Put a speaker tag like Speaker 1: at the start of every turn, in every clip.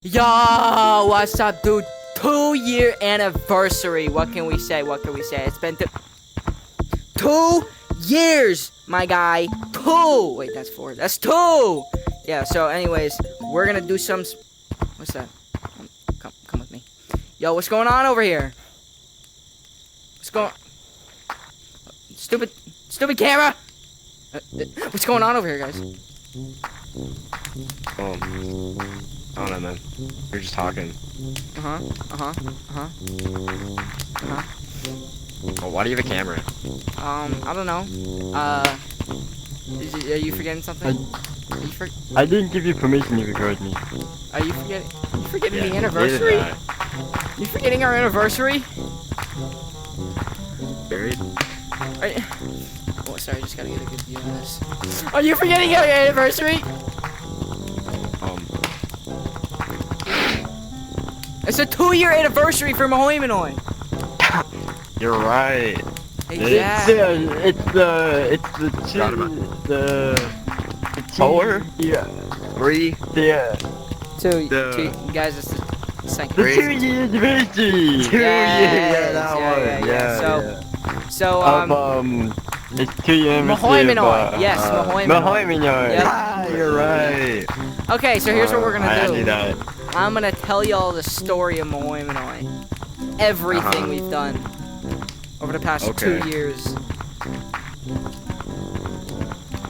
Speaker 1: Yo, what's up, dude? 2-year anniversary. What can we say? What can we say? It's been 2 years, my guy. 2. Wait, that's 4. That's 2. Yeah. So, anyways, we're gonna do some. What's that? Come with me. Yo, what's going on over here? What's going? Stupid camera. What's going on over here, guys?
Speaker 2: I don't know, man. You're just talking. Well, why do you have a camera?
Speaker 1: I don't know. Are you forgetting something?
Speaker 3: I didn't give you permission to record me.
Speaker 1: Are you forgetting the anniversary? You forgetting our anniversary?
Speaker 2: Buried?
Speaker 1: Oh, sorry, I just gotta get a good view of this. Are you forgetting our anniversary? It's a 2-year anniversary for MAHOYMANOY.
Speaker 2: You're right.
Speaker 1: Exactly.
Speaker 3: It's the
Speaker 2: 4?
Speaker 3: Yeah.
Speaker 2: 3?
Speaker 3: Yeah.
Speaker 1: Two, guys, it's the second.
Speaker 3: The 2-year anniversary.
Speaker 2: 2 years.
Speaker 3: It's 2-year anniversary.
Speaker 1: MAHOYMANOY. Yes, MAHOYMANOY.
Speaker 3: MAHOYMANOY.
Speaker 1: Yep.
Speaker 2: Ah, you're right.
Speaker 1: Okay, so here's what we're gonna do.
Speaker 3: I knew that.
Speaker 1: I'm gonna tell y'all the story of MAHOYMANOY. Everything we've done over the past 2 years.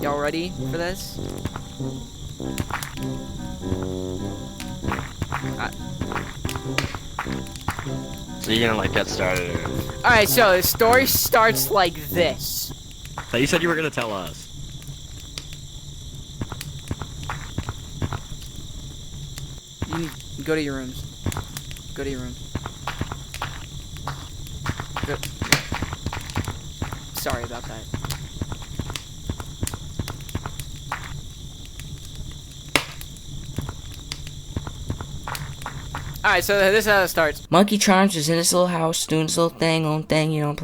Speaker 1: Y'all ready for this?
Speaker 2: So you're gonna get started.
Speaker 1: Alright, so the story starts like this.
Speaker 2: So you said you were gonna tell us.
Speaker 1: You need to go to your rooms. Go to your room. Go. Sorry about that. Alright, so this is how it starts. Monkey Charms is in his little house doing his little thing, you know,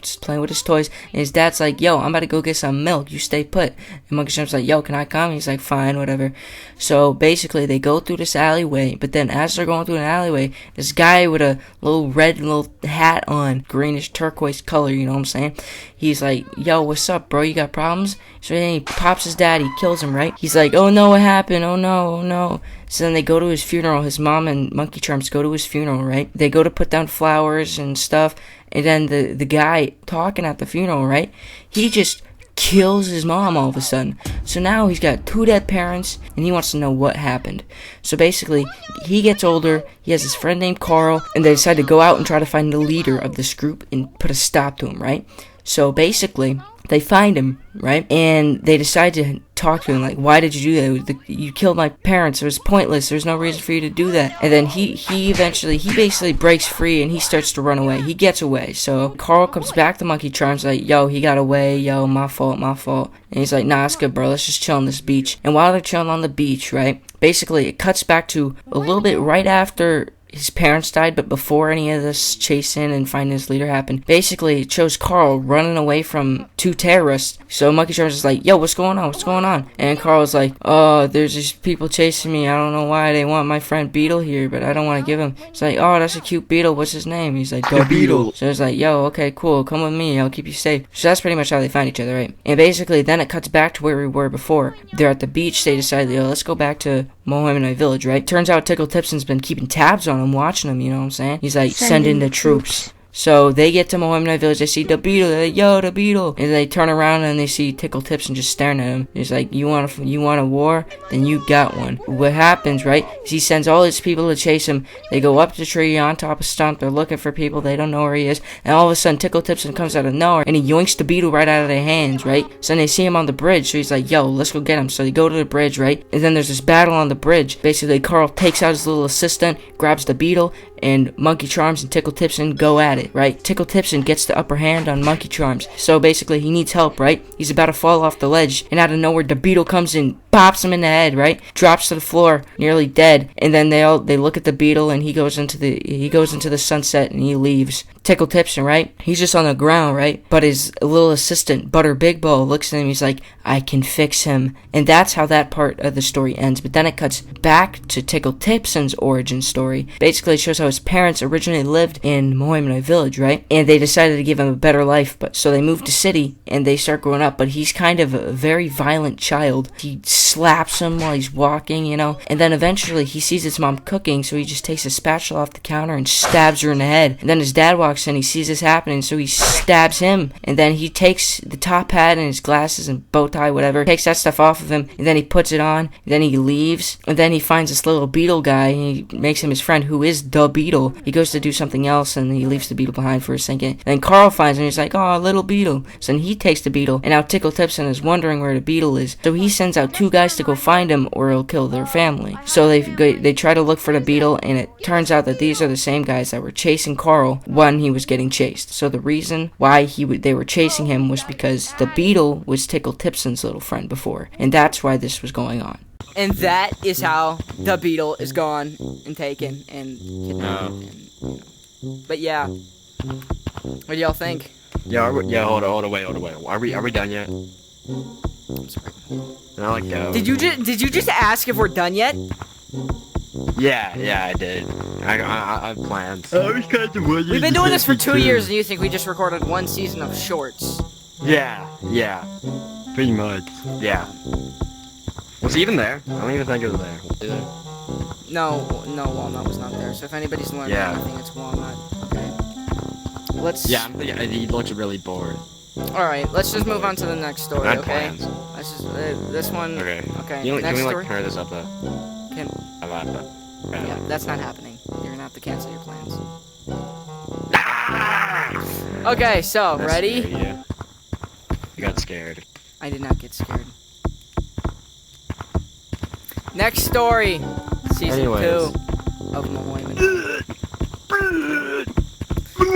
Speaker 1: just playing with his toys. And his dad's like, yo, I'm about to go get some milk. You stay put. And Monkey Charms like, yo, can I come? He's like, fine, whatever. So basically, they go through this alleyway. But then as they're going through an alleyway, this guy with a little red little hat on, greenish turquoise color, you know what I'm saying? He's like, yo, what's up, bro? You got problems? So then he pops his dad. He kills him, right? He's like, oh no, what happened? Oh no, oh no. So then they go to his funeral. His mom and Monkey Charms go to his funeral, right? They go to put down flowers and stuff. And then the guy talking at the funeral, right? He just kills his mom all of a sudden. So now he's got 2 dead parents, and he wants to know what happened. So basically, he gets older. He has his friend named Carl, and they decide to go out and try to find the leader of this group and put a stop to him, right? So basically, they find him, right? And they decide to talk to him, like, why did you do that? You killed my parents. It was pointless. There's no reason for you to do that. And then he basically breaks free and he starts to run away. He gets away. So Carl comes back to Monkey Charms like, yo, he got away. Yo, my fault. And he's like, nah, it's good, bro. Let's just chill on this beach. And while they're chilling on the beach, right? Basically, it cuts back to a little bit right after his parents died, but before any of this chasing and finding his leader happened. Basically, it shows Carl running away from 2 terrorists. So Monkey Charms is like, yo, what's going on? What's going on? And Carl's like, oh, there's these people chasing me. I don't know why. They want my friend Beetle here, but I don't want to give him. It's like, oh, that's a cute beetle. What's his name? He's like, the Beetle. So it's like, yo, okay, cool. Come with me. I'll keep you safe. So that's pretty much how they find each other, right? And basically, then it cuts back to where we were before. They're at the beach. They decide, yo, let's go back to MAHOYMANOY Village, right? Turns out Tickle Tipson's been keeping tabs on him, watching him, you know what I'm saying? He's like, send in the troops. So they get to MAHOYMANOY Village, they see the Beetle, they're like, yo, the Beetle. And they turn around and they see Tickle Tipson just staring at him. He's like, you want a war? Then you got one. What happens, right, is he sends all his people to chase him. They go up the tree, on top of stump, they're looking for people, they don't know where he is. And all of a sudden, Tickle Tipson comes out of nowhere, and he yoinks the Beetle right out of their hands, right? So then they see him on the bridge, so he's like, yo, let's go get him. So they go to the bridge, right? And then there's this battle on the bridge. Basically, Carl takes out his little assistant, grabs the Beetle, and Monkey Charms and Tickle Tipson go at it, right? Tickle Tipson gets the upper hand on Monkey Charms. So basically, he needs help, right? He's about to fall off the ledge, and out of nowhere, the Beetle comes in, pops him in the head, right? Drops to the floor, nearly dead. And then they look at the Beetle, and he goes into the sunset, and he leaves. Tickle Tipson, right? He's just on the ground, right? But his little assistant, Butter Big Bowl, looks at him. He's like, I can fix him. And that's how that part of the story ends. But then it cuts back to Tickle Tipson's origin story. Basically, it shows how his parents originally lived in MAHOYMANOY village, right? And they decided to give him a better life. But so they moved to city and they start growing up. But he's kind of a very violent child. He slaps him while he's walking, you know. And then eventually he sees his mom cooking, so he just takes a spatula off the counter and stabs her in the head. And then his dad walks in, he sees this happening, so he stabs him. And then he takes the top hat and his glasses and bow tie, whatever, takes that stuff off of him, and then he puts it on, and then he leaves. And then he finds this little beetle guy, and he makes him his friend, who is the beetle. He goes to do something else, and he leaves the beetle behind for a second. And then Carl finds him, he's like, oh, little beetle. So then he takes the beetle, and now Tickle Tipson is wondering where the beetle is. So he sends out 2 guys to go find him, or he'll kill their family. So they try to look for the beetle, and it turns out that these are the same guys that were chasing Carl when he was getting chased. So the reason why they were chasing him was because the beetle was Tickle Tipson's little friend before, and that's why this was going on.
Speaker 4: And that is how the beetle is gone and taken and kidnapped. But yeah, what do y'all think?
Speaker 2: Yeah, hold on, wait. Are we done yet?
Speaker 4: I'm sorry.
Speaker 2: And I like go.
Speaker 4: Did you just ask if we're done yet?
Speaker 2: Yeah, I did. I have plans.
Speaker 4: We've been doing this for 2 years, and you think we just recorded 1 season of shorts?
Speaker 2: Yeah.
Speaker 3: Pretty much.
Speaker 2: Yeah. Was he even there? I don't even think he was there. Was he there?
Speaker 4: No, Walnut was not there. So if anybody's learned anything, it's Walnut. Okay. Let's.
Speaker 2: Yeah, he looks really bored.
Speaker 4: All right, let's just move on to the next story.
Speaker 2: I had
Speaker 4: Okay.
Speaker 2: plans.
Speaker 4: Let's just this one.
Speaker 2: Okay.
Speaker 4: Okay.
Speaker 2: Can
Speaker 4: Next
Speaker 2: we
Speaker 4: story.
Speaker 2: turn this up though?
Speaker 4: Can.
Speaker 2: About that.
Speaker 4: Yeah, that's not happening. You're gonna have to cancel your plans. Okay, so
Speaker 2: That's
Speaker 4: ready?
Speaker 2: scary, yeah. You got scared.
Speaker 4: I did not get scared. Next story. Season
Speaker 2: Anyways.
Speaker 4: 2 of MAHOYMANOY.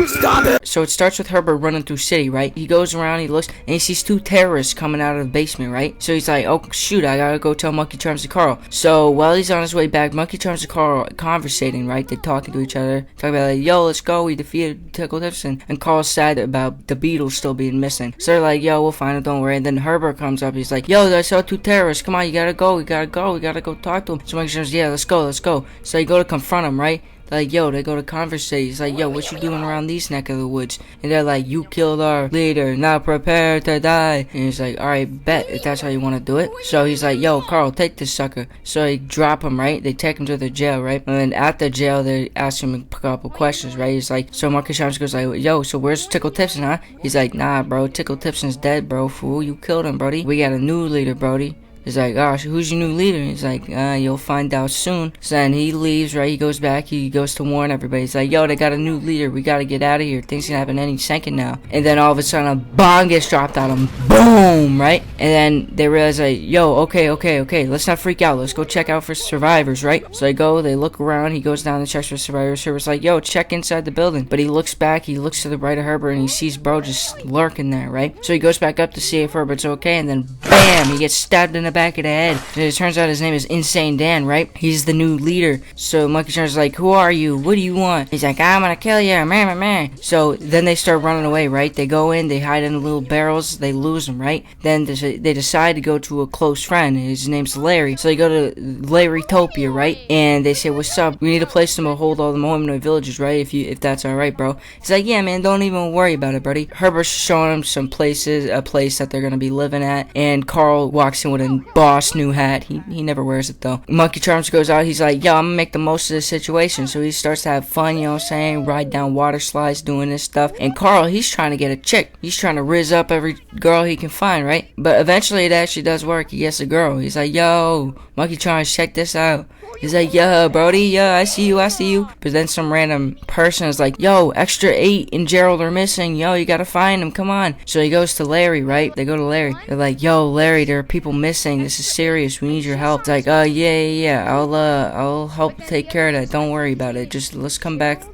Speaker 4: Stop it!
Speaker 1: So it starts with Herbert running through city, right? He goes around, he looks, and he sees 2 terrorists coming out of the basement, right? So he's like, oh shoot, I gotta go tell Monkey Charms and Carl. So while he's on his way back, Monkey Charms and Carl are conversating, right? They're talking to each other, talking about like, yo, let's go, we defeated Tickle Tipson. And Carl's sad about the beetle still being missing. So they're like, yo, we'll find it, don't worry. And then Herbert comes up, he's like, yo, I saw 2 terrorists, come on, you gotta go, we gotta go talk to them. So Monkey Charms, yeah, let's go. So they go to confront him, right? Like, yo, they go to conversate. He's like, yo, what you doing around these neck of the woods? And they're like, you killed our leader, now prepare to die. And he's like, alright, bet, if that's how you want to do it. So he's like, yo, Carl, take this sucker. So they drop him, right? They take him to the jail, right? And then at the jail, they ask him a couple questions, right? He's like, so Marcus Shams goes like, yo, so where's Tickle Tipson, huh? He's like, nah, bro, Tickle Tipson's dead, bro, fool. You killed him, brody. We got a new leader, brody. He's like, gosh, who's your new leader? He's like, you'll find out soon. So then he leaves, right? He goes back. He goes to warn everybody. He's like, yo, they got a new leader. We gotta get out of here. Things can happen any second now. And then all of a sudden, a bomb gets dropped on him. Boom, right? And then they realize, like, yo, okay. Let's not freak out. Let's go check out for survivors, right? So they go, they look around. He goes down and checks for survivors. Herbert's like, yo, check inside the building. But he looks back. He looks to the right of Herbert, and he sees bro just lurking there, right? So he goes back up to see if Herbert's okay. And then, bam, he gets stabbed in the back of the head. And it turns out his name is Insane Dan, right? He's the new leader. So Monkey Charms like, who are you? What do you want? He's like, I'm gonna kill you, man. So then they start running away, right? They go in, they hide in the little barrels, they lose them, right? Then they decide to go to a close friend. His name's Larry. So they go to Larrytopia, right? And they say, what's up? We need a place to hold all the MAHOYMANOY villages, right? If that's alright, bro. He's like, yeah, man, don't even worry about it, buddy. Herbert's showing him some places, a place that they're gonna be living at. And Carl walks in with a boss new hat. He never wears it though. Monkey Charms goes out. He's like, yo, I'm gonna make the most of this situation. So he starts to have fun, you know what I'm saying? Ride down water slides, doing this stuff. And Carl, he's trying to get a chick. He's trying to rizz up every girl he can find, right? But eventually it actually does work. He gets a girl. He's like, yo, Monkey Charms, check this out. He's like, yeah, brody, yeah, I see you. But then some random person is like, yo, Extra 8 and Gerald are missing. Yo, you gotta find them, come on. So he goes to Larry, right? They go to Larry. They're like, yo, Larry, there are people missing. thing. This is serious. We need your help. It's like, yeah. I'll help take care of that. Don't worry about it. Just let's come back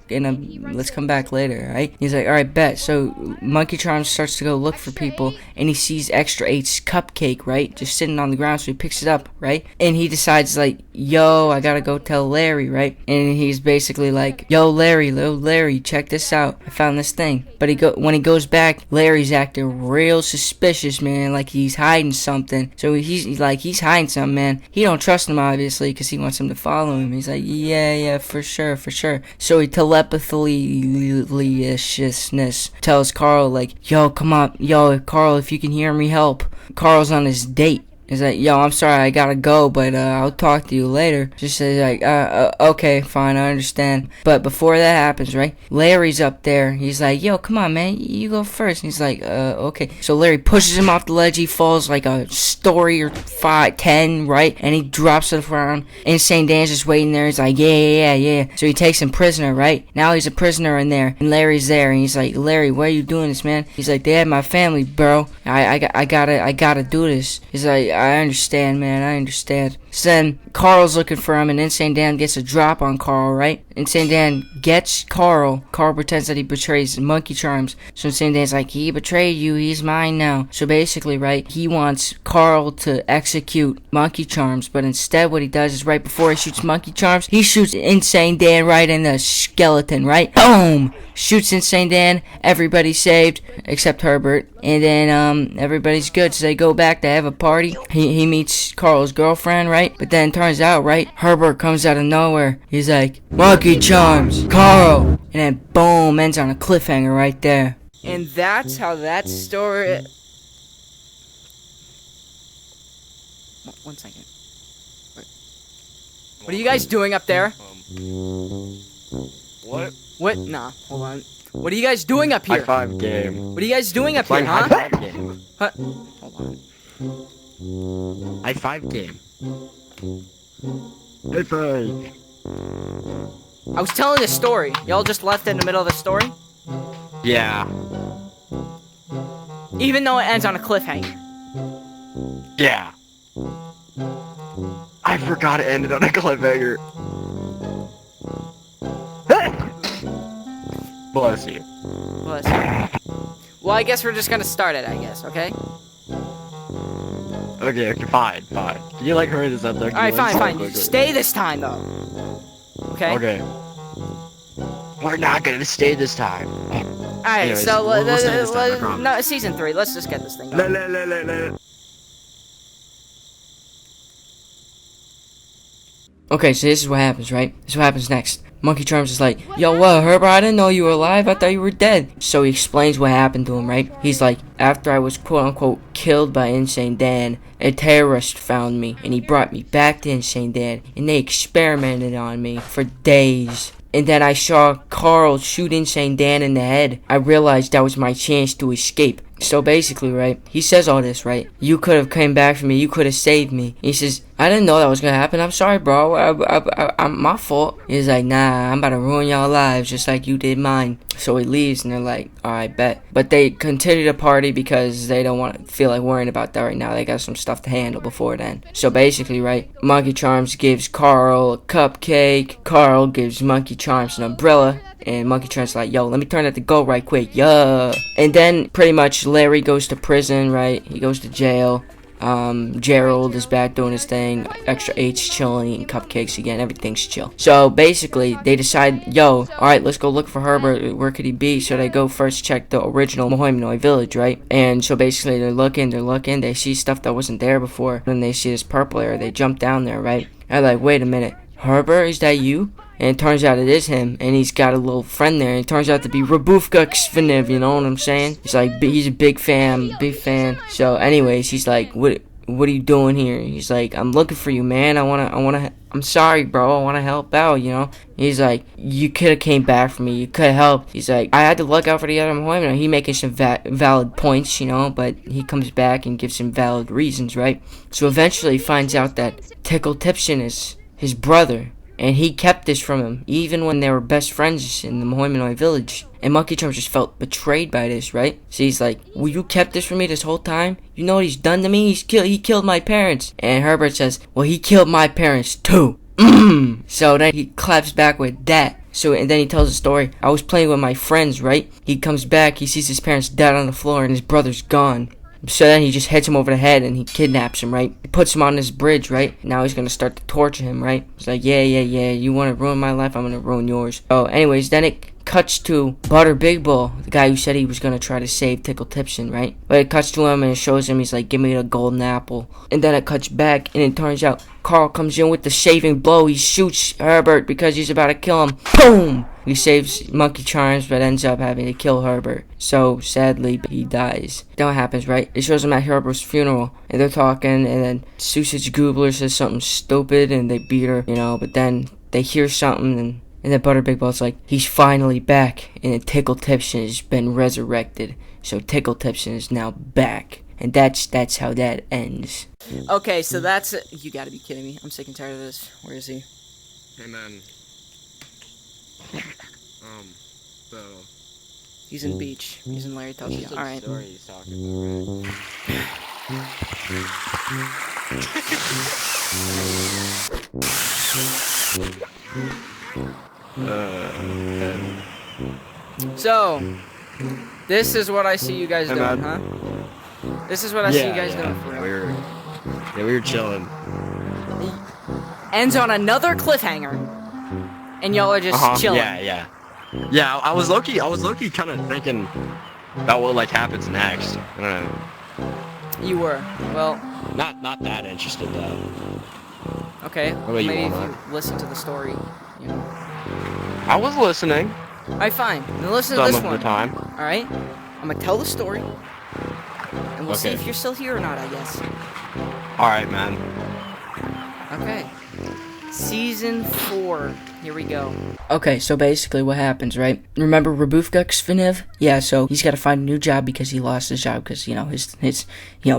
Speaker 1: later, right? He's like, all right, bet. So Monkey Charms starts to go look for people, and he sees Extra 8's cupcake, right, just sitting on the ground. So he picks it up, right, and he decides like, yo, I gotta go tell Larry, right? And he's basically like, yo, Larry, check this out. I found this thing. But when he goes back, Larry's acting real suspicious, man, like he's hiding something. So he's hiding something, man. He don't trust him, obviously, because he wants him to follow him. He's like, yeah, for sure. So he telepathically tells Carl, like, yo, come on, yo, Carl, if you can hear me, help. Carl's on his date. He's like, yo, I'm sorry, I gotta go, but I'll talk to you later. Just says like, okay, fine, I understand. But before that happens, right, Larry's up there. He's like, yo, come on, man, you go first. And he's like, okay. So Larry pushes him off the ledge. He falls like a story or 10, right, and he drops to the ground. Insane Dan's just waiting there. He's like, yeah. So he takes him prisoner, right? Now he's a prisoner in there, and Larry's there, and he's like, Larry, why are you doing this, man? He's like, they had my family, bro. I gotta do this. He's like, I understand, man. I understand. So then Carl's looking for him, and Insane Dan gets a drop on Carl, right? Insane Dan gets Carl. Carl pretends that he betrays Monkey Charms. So Insane Dan's like, he betrayed you. He's mine now. So basically, right, he wants Carl to execute Monkey Charms, but instead what he does is right before he shoots Monkey Charms, he shoots Insane Dan right in the skeleton, right? Boom! Shoots Insane Dan. Everybody's saved except Herbert. And then everybody's good. So they go back. They have a party. He meets Carl's girlfriend, right? But then turns out, right, Herbert comes out of nowhere. He's like, Monkey Charms, Carl. And then boom, ends on a cliffhanger right there.
Speaker 4: And that's how that story... One second. What are you guys doing up there?
Speaker 2: What?
Speaker 4: What? Nah, hold on. What are you guys doing up here?
Speaker 2: High five game.
Speaker 4: What are you guys doing up here,
Speaker 2: Playing
Speaker 4: huh?
Speaker 2: high five game.
Speaker 4: Huh? Hold on.
Speaker 2: High five game.
Speaker 3: High five.
Speaker 4: I was telling a story. Y'all just left in the middle of the story?
Speaker 2: Yeah.
Speaker 4: Even though it ends on a cliffhanger.
Speaker 2: Yeah. I forgot it ended on a cliffhanger. Bless you.
Speaker 4: Bless you. Well, I guess we're just gonna start it, I guess, okay?
Speaker 2: Okay, fine. Can you like hurry this up there?
Speaker 4: Alright, fine. Stay this time, though. Okay?
Speaker 2: Okay. We're not gonna stay this time.
Speaker 4: Alright,
Speaker 2: Anyways,
Speaker 4: so
Speaker 2: we'll stay this time, I promise.
Speaker 4: no, season 3. Let's just get this thing going.
Speaker 1: Okay, so this is what happens, right? This is what happens next. Monkey Charms is like, yo, what, Herbert? I didn't know you were alive. I thought you were dead. So he explains what happened to him, right? He's like, after I was quote-unquote killed by Insane Dan, a terrorist found me, and he brought me back to Insane Dan, and they experimented on me for days. And then I saw Carl shoot Insane Dan in the head. I realized that was my chance to escape. So basically, right, he says all this, right? You could have came back for me. You could have saved me. He says, I didn't know that was going to happen. I'm sorry, bro. I'm my fault. He's like, nah, I'm about to ruin y'all lives just like you did mine. So he leaves, and they're like, alright, bet. But they continue to party because they don't want to feel like worrying about that right now. They got some stuff to handle before then. So basically, right, Monkey Charms gives Carl a cupcake. Carl gives Monkey Charms an umbrella. And Monkey Charms like, yo, let me turn that to gold right quick. Yeah. And then pretty much Larry goes to prison, right? He goes to jail. Gerald is back doing his thing. Extra 8's chilling, eating cupcakes again. Everything's chill. So basically, they decide, yo, alright, let's go look for Herbert. Where could he be? So they go first check the original MAHOYMANOY village, right? And so basically, they're looking. They see stuff that wasn't there before. Then they see this purple area. They jump down there, right? And they're like, wait a minute. Herbert, is that you? And it turns out it is him, and he's got a little friend there, and it turns out to be Rabufka Xviniv, you know what I'm saying? He's like, he's a big fan. So anyways, he's like, what are you doing here? He's like, I'm looking for you, man. I'm sorry, bro. I want to help out, you know? He's like, you could have came back for me. You could have helped. He's like, I had to look out for the other MAHOYMANOY. He making some valid points, you know, but he comes back and gives some valid reasons, right? So eventually he finds out that Tickle Tipson is his brother. And he kept this from him, even when they were best friends in the MAHOYMANOY village. And Monkey Charms just felt betrayed by this, right? So he's like, well, you kept this from me this whole time? You know what he's done to me? He killed my parents. And Herbert says, well, he killed my parents too. So then he claps back with that. So, and then he tells a story. I was playing with my friends, right? He comes back, he sees his parents dead on the floor, and his brother's gone. So then he just hits him over the head, and he kidnaps him, right? He puts him on this bridge, right? Now he's gonna start to torture him, right? He's like, yeah, you wanna ruin my life, I'm gonna ruin yours. Oh, anyways, then it cuts to Butter Big Bull, the guy who said he was gonna try to save Tickle Tipson, right? But it cuts to him and it shows him, he's like, give me the golden apple. And then it cuts back and it turns out Carl comes in with the saving blow. He shoots Herbert because he's about to kill him. Boom! He saves Monkey Charms but ends up having to kill Herbert. So sadly he dies. Then what happens, right? It shows him at Herbert's funeral and they're talking, and then Sausage Goobler says something stupid and they beat her, you know, but then they hear something and then Butter Big Bull's like, he's finally back, and then Tickle Tipson has been resurrected. So Tickle Tipson is now back. And that's how that ends.
Speaker 4: Okay, so that's it. You gotta be kidding me. I'm sick and tired of this. Where is he?
Speaker 2: Hey man. So
Speaker 4: He's in Beach. He's in Larry Tucky. Alright.
Speaker 2: story he's talking
Speaker 4: So, this is what I see you guys
Speaker 2: Hey,
Speaker 4: doing,
Speaker 2: man.
Speaker 4: huh? This is what I see you guys doing for real.
Speaker 2: we were chilling.
Speaker 4: Ends on another cliffhanger. And y'all are just chilling.
Speaker 2: Yeah. I was low-key kind of thinking about what like happens next. I don't know.
Speaker 4: You were. Well,
Speaker 2: Not that interested though.
Speaker 4: okay.
Speaker 2: What about you,
Speaker 4: Maybe if
Speaker 2: Walnut?
Speaker 4: you listen to the story, you know.
Speaker 2: I was listening
Speaker 4: Alright, fine. Then listen to
Speaker 2: some
Speaker 4: this
Speaker 2: of
Speaker 4: one.
Speaker 2: the time.
Speaker 4: Alright? I'm gonna tell the story. And we'll see
Speaker 2: Okay.
Speaker 4: if you're still here or not, I guess.
Speaker 2: All right, man.
Speaker 4: Okay. Season 4. Here we go.
Speaker 1: Okay, so basically what happens, right? Remember Rabufka Xfinev? Yeah, so he's got to find a new job because he lost his job because, you know, his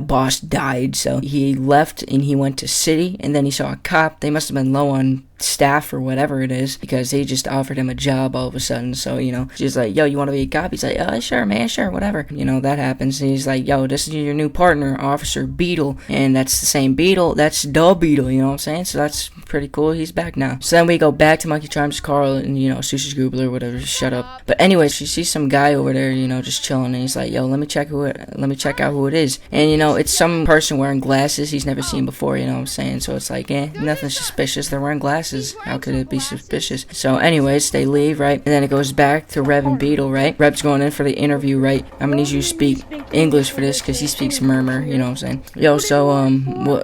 Speaker 1: boss died. So he left and he went to city, and then he saw a cop. They must have been low on staff or whatever it is because they just offered him a job all of a sudden. So, you know, she's like, yo, you want to be a cop? He's like, oh, sure, man, sure, whatever. You know, that happens. And he's like, yo, this is your new partner, Officer Beetle. And that's the same Beetle. That's the Beetle, you know what I'm saying? So that's pretty cool. He's back now. So then we go back to Monkey Charms, Carl, and, you know, Sausage Goobler, whatever, shut up. But anyways, she sees some guy over there, you know, just chilling, and he's like, yo, let me check out who it is. And, you know, it's some person wearing glasses he's never seen before, you know what I'm saying? So it's like, nothing suspicious. They're wearing glasses. How could it be suspicious? So anyways, they leave, right? And then it goes back to Reb and Beetle, right? Reb's going in for the interview, right? I'm gonna need you to speak English for this because he speaks murmur, you know what I'm saying? Yo, so,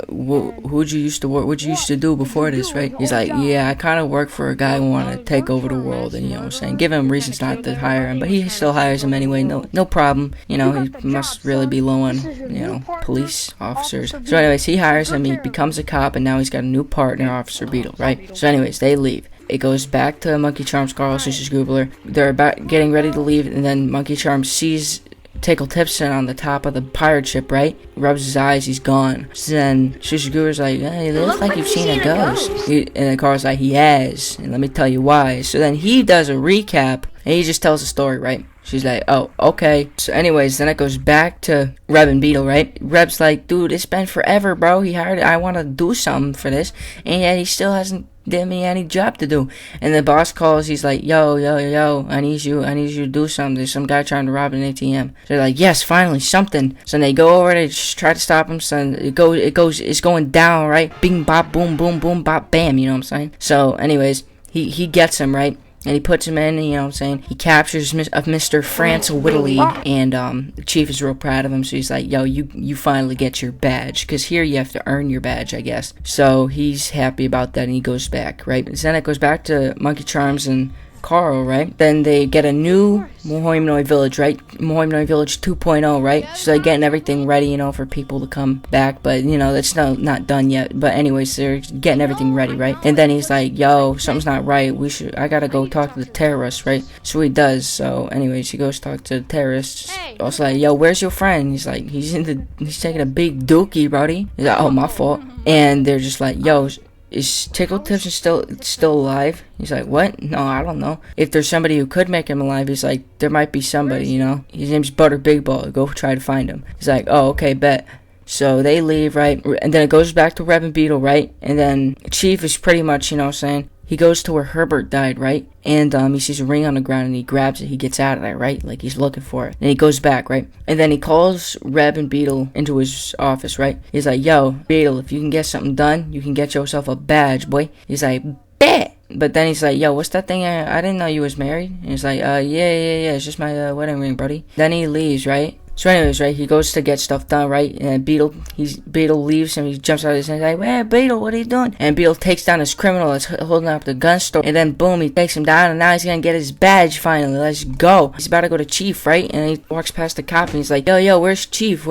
Speaker 1: who'd you used to work, what'd you used to do before this, right? He's like, yeah, I kind of work for a guy who wanted to take over the world, and, you know what I'm saying? Give him reasons not to hire him, but he still hires him anyway, no problem. You know, he must really be low on, you know, police officers. So anyways, he hires him, he becomes a cop, and now he's got a new partner, Officer Beetle, right? So anyways, they leave. It goes back to Monkey Charms, Carl, Sausage Goobler. They're about getting ready to leave, and then Monkey Charms sees Tickle Tipson on the top of the pirate ship, right? Rubs his eyes, he's gone. So then Sausage Goobler's like, hey, it looks like you've seen a ghost. And then Carl's like, he has, and let me tell you why. So then he does a recap, and he just tells the story, right? She's like, oh, okay. So anyways, then it goes back to Reb and Beetle, right? Reb's like, dude, it's been forever, bro. I want to do something for this, and yet he still hasn't given me any job to do. And the boss calls, he's like, yo, I need you to do something. There's some guy trying to rob an ATM. So they're like, yes, finally, something. So they go over, they just try to stop him. So it's going down, right? Bing, bop, boom, boom, boom, bop, bam, you know what I'm saying? So anyways, he gets him, right? And he puts him in, you know what I'm saying? He captures Mr. France Whittley, and the chief is real proud of him, so he's like, yo, you finally get your badge, because here you have to earn your badge, I guess. So he's happy about that, and he goes back, right? And then it goes back to Monkey Charms and Carl, right? Then they get a new MAHOYMANOY village, right? MAHOYMANOY village 2.0, right? So they're getting everything ready, you know, for people to come back, but, you know, that's not done yet. But anyways, they're getting everything ready, right? And then he's like, yo, something's not right. I gotta go talk to the terrorists, right? So he does. So anyways, he goes talk to the terrorists. Also like, yo, where's your friend? He's like, he's taking a big dookie, buddy. He's like, oh, my fault. And they're just like, yo, is Tickle Tips still alive? He's like, what? No, I don't know. If there's somebody who could make him alive, he's like, there might be somebody, you know. His name's Butter Big Ball. Go try to find him. He's like, oh, okay, bet. So they leave, right? And then it goes back to Reb and Beetle, right? And then Chief is pretty much, you know what I'm saying? He goes to where Herbert died, right? And he sees a ring on the ground and he grabs it. He gets out of there, right? Like he's looking for it. And he goes back, right? And then he calls Reb and Beetle into his office, right? He's like, yo, Beetle, if you can get something done, you can get yourself a badge, boy. He's like, bet. But then he's like, yo, what's that thing? I didn't know you was married. And he's like, yeah. It's just my wedding ring, buddy. Then he leaves, right? So anyways, right, he goes to get stuff done, right, and Beetle leaves him, he jumps out of his hand, he's like, hey, Beetle, what are you doing? And Beetle takes down this criminal that's holding up the gun store, and then boom, he takes him down, and now he's gonna get his badge finally, let's go. He's about to go to Chief, right, and he walks past the cop, and he's like, yo, where's Chief,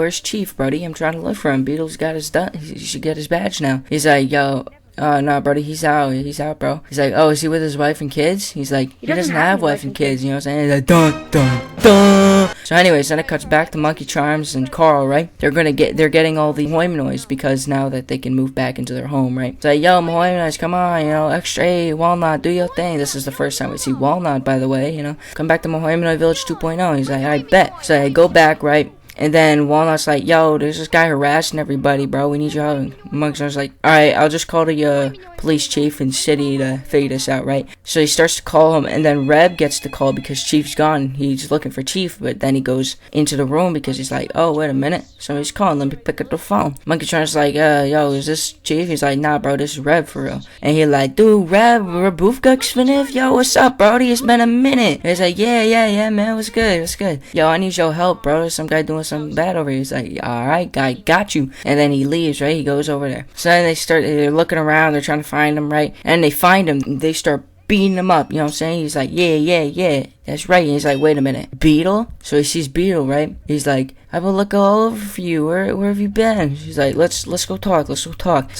Speaker 1: buddy? I'm trying to look for him. Beetle's got his he should get his badge now. He's like, yo, no, buddy, he's out, bro. He's like, oh, is he with his wife and kids? He's like, he doesn't have wife and kids, you know what I'm saying? He's like, dun, dun, dun. So anyways, then it cuts back to Monkey Charms and Carl, right? They're getting all the Mahoi because now that they can move back into their home, right? It's like, yo, Mahoi, come on, you know, extra A, Walnut, do your thing. This is the first time we see Walnut, by the way, you know. Come back to Mahoi Village 2.0. He's like, I bet. So I go back, right? And then Walnut's like, yo, there's this guy harassing everybody, bro. We need your help. Monkey's like, alright, I'll just call the police chief in city to figure this out, right? So he starts to call him, and then Reb gets the call because Chief's gone. He's looking for Chief, but then he goes into the room because he's like, oh, wait a minute. Somebody's calling. Let me pick up the phone. Monkey Charms like, yo, is this Chief? He's like, nah, bro, this is Reb for real. And he's like, dude, Reb Boofguxfiniv? Yo, what's up, brody? It's been a minute. He's like, yeah, man, what's good? Yo, I need your help, bro. There's some guy doing something bad over here. He's like, alright, guy, got you. And then he leaves, right? He goes over there. So then they're looking around, they're trying to find him, right? And they find him, they start beating him up, you know what I'm saying? He's like, yeah, that's right. And he's like, wait a minute, Beetle? So he sees Beetle, right? He's like, I've been looking all over for you. Where have you been? She's like, let's go talk. So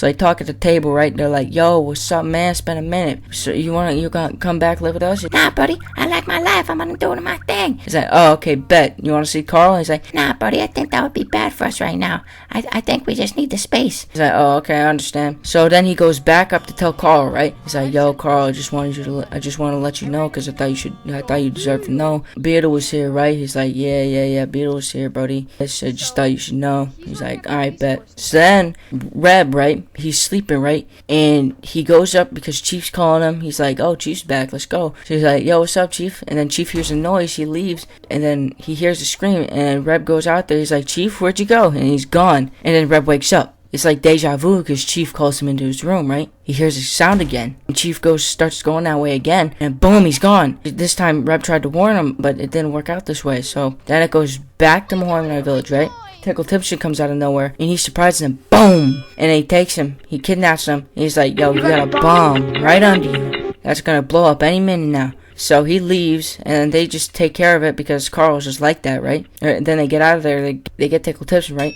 Speaker 1: they talk at the table, right? They're like, yo, what's up, man? It's been a minute. So you gonna come back live with us? Nah, buddy, I like my life. I'm gonna do my thing. He's like, oh, okay, bet. You wanna see Carl? He's like, nah, buddy, I think that would be bad for us right now. I think we just need the space. He's like, oh, okay, I understand. So then he goes back up to tell Carl, right? He's like, yo, Carl, I just want to let you know, because I thought you deserved to know. Beetle was here, right? He's like, yeah, Beetle was here, buddy. I just thought you should know. He's like, alright, bet. So then, Reb, right? He's sleeping, right? And he goes up because Chief's calling him. He's like, oh, Chief's back, let's go. So he's like, yo, what's up, Chief? And then Chief hears a noise, he leaves, and then he hears a scream, and Reb goes out there. He's like, Chief, where'd you go? And he's gone. And then Reb wakes up. It's like deja vu because Chief calls him into his room, right? He hears a sound again. And Chief starts going that way again. And boom, he's gone. This time, Reb tried to warn him, but it didn't work out this way. So then it goes back to MAHOYMANOY Village, right? Tickle Tipson comes out of nowhere, and he surprises him. Boom! And then he takes him. He kidnaps him. And he's like, yo, you got a bomb right under you. That's gonna blow up any minute now. So he leaves, and they just take care of it because Carl's just like that, right? And then they get out of there, they get Tickle Tipson, right?